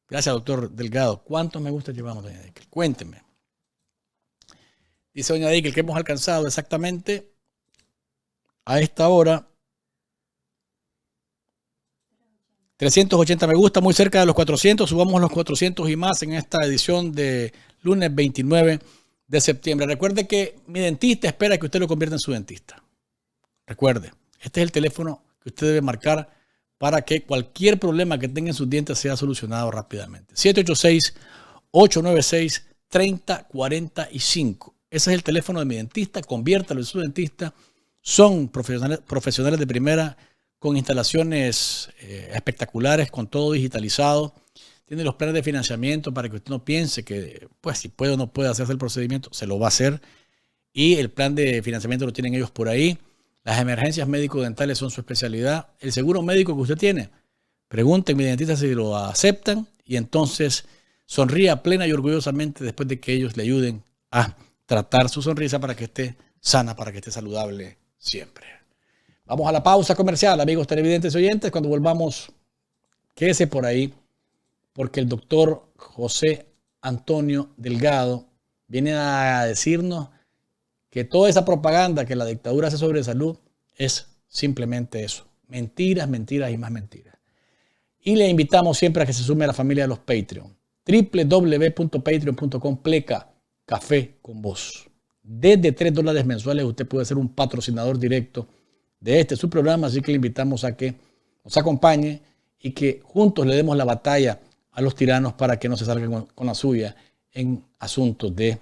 Gracias, doctor Delgado. ¿Cuántos me gusta llevamos, doña Dickel? Cuénteme. Dice doña Dickel que hemos alcanzado exactamente a esta hora 380 me gusta, muy cerca de los 400. Subamos los 400 y más en esta edición de lunes 29 de septiembre. Recuerde que mi dentista espera que usted lo convierta en su dentista. Recuerde, este es el teléfono que usted debe marcar para que cualquier problema que tenga en sus dientes sea solucionado rápidamente. 786-896-3045. Ese es el teléfono de mi dentista. Conviértalo en su dentista. Son profesionales de primera, con instalaciones espectaculares, con todo digitalizado. Tiene los planes de financiamiento para que usted no piense que, pues, si puede o no puede hacerse el procedimiento, se lo va a hacer. Y el plan de financiamiento lo tienen ellos por ahí. Las emergencias médico-dentales son su especialidad. El seguro médico que usted tiene, pregunte a mi dentista si lo aceptan y entonces sonría plena y orgullosamente después de que ellos le ayuden a tratar su sonrisa para que esté sana, para que esté saludable siempre. Vamos a la pausa comercial, amigos televidentes y oyentes. Cuando volvamos, quédese por ahí, porque el doctor José Antonio Delgado viene a decirnos que toda esa propaganda que la dictadura hace sobre salud es simplemente eso. Mentiras, mentiras y más mentiras. Y le invitamos siempre a que se sume a la familia de los Patreon. www.patreon.com/café con vos. Desde $3 mensuales usted puede ser un patrocinador directo de su programa, así que le invitamos a que nos acompañe y que juntos le demos la batalla a los tiranos para que no se salgan con la suya en asuntos de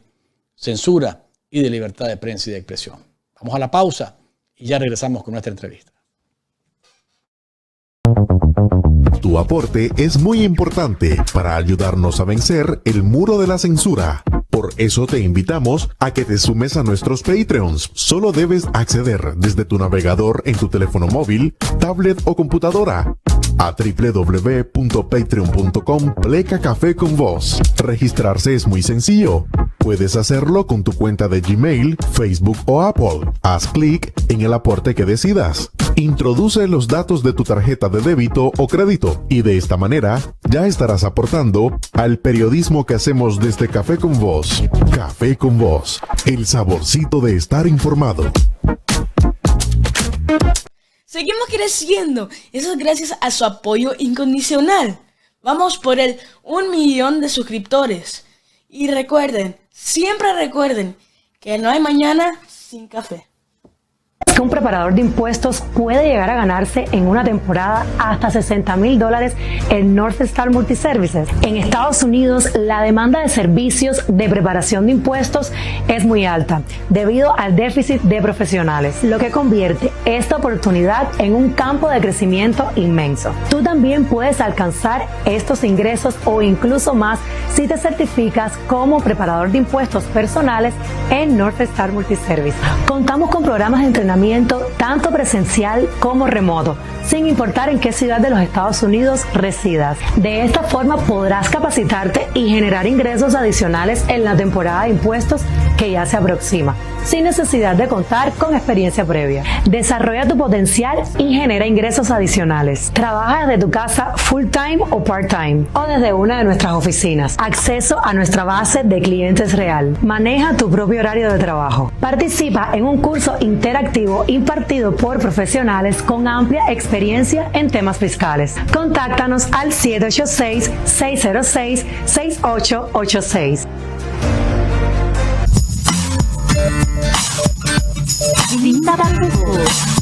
censura y de libertad de prensa y de expresión. Vamos a la pausa y ya regresamos con nuestra entrevista. Tu aporte es muy importante para ayudarnos a vencer el muro de la censura. Por eso te invitamos a que te sumes a nuestros Patreons. Solo debes acceder desde tu navegador en tu teléfono móvil, tablet o computadora a www.patreon.com/café con vos. Registrarse es muy sencillo. Puedes hacerlo con tu cuenta de Gmail, Facebook o Apple. Haz clic en el aporte que decidas. Introduce los datos de tu tarjeta de débito o crédito y de esta manera ya estarás aportando al periodismo que hacemos desde Café con Vos. Café con Vos, el saborcito de estar informado. Seguimos creciendo, eso es gracias a su apoyo incondicional. Vamos por el 1 millón de suscriptores. Y recuerden, siempre recuerden que no hay mañana sin café. Un preparador de impuestos puede llegar a ganarse en una temporada hasta $60,000 en North Star Multiservices. En Estados Unidos, la demanda de servicios de preparación de impuestos es muy alta debido al déficit de profesionales, lo que convierte esta oportunidad en un campo de crecimiento inmenso. Tú también puedes alcanzar estos ingresos o incluso más si te certificas como preparador de impuestos personales en North Star Multiservice. Contamos con programas de entrenamiento tanto presencial como remoto, sin importar en qué ciudad de los Estados Unidos residas. De esta forma podrás capacitarte y generar ingresos adicionales en la temporada de impuestos que ya se aproxima, sin necesidad de contar con experiencia previa. Desarrolla tu potencial y genera ingresos adicionales. Trabaja desde tu casa full time o part time o desde una de nuestras oficinas. Acceso a nuestra base de clientes real. Maneja tu propio horario de trabajo. Participa en un curso interactivo impartido por profesionales con amplia experiencia en temas fiscales. Contáctanos al 786-606-6886. Sin tapujos.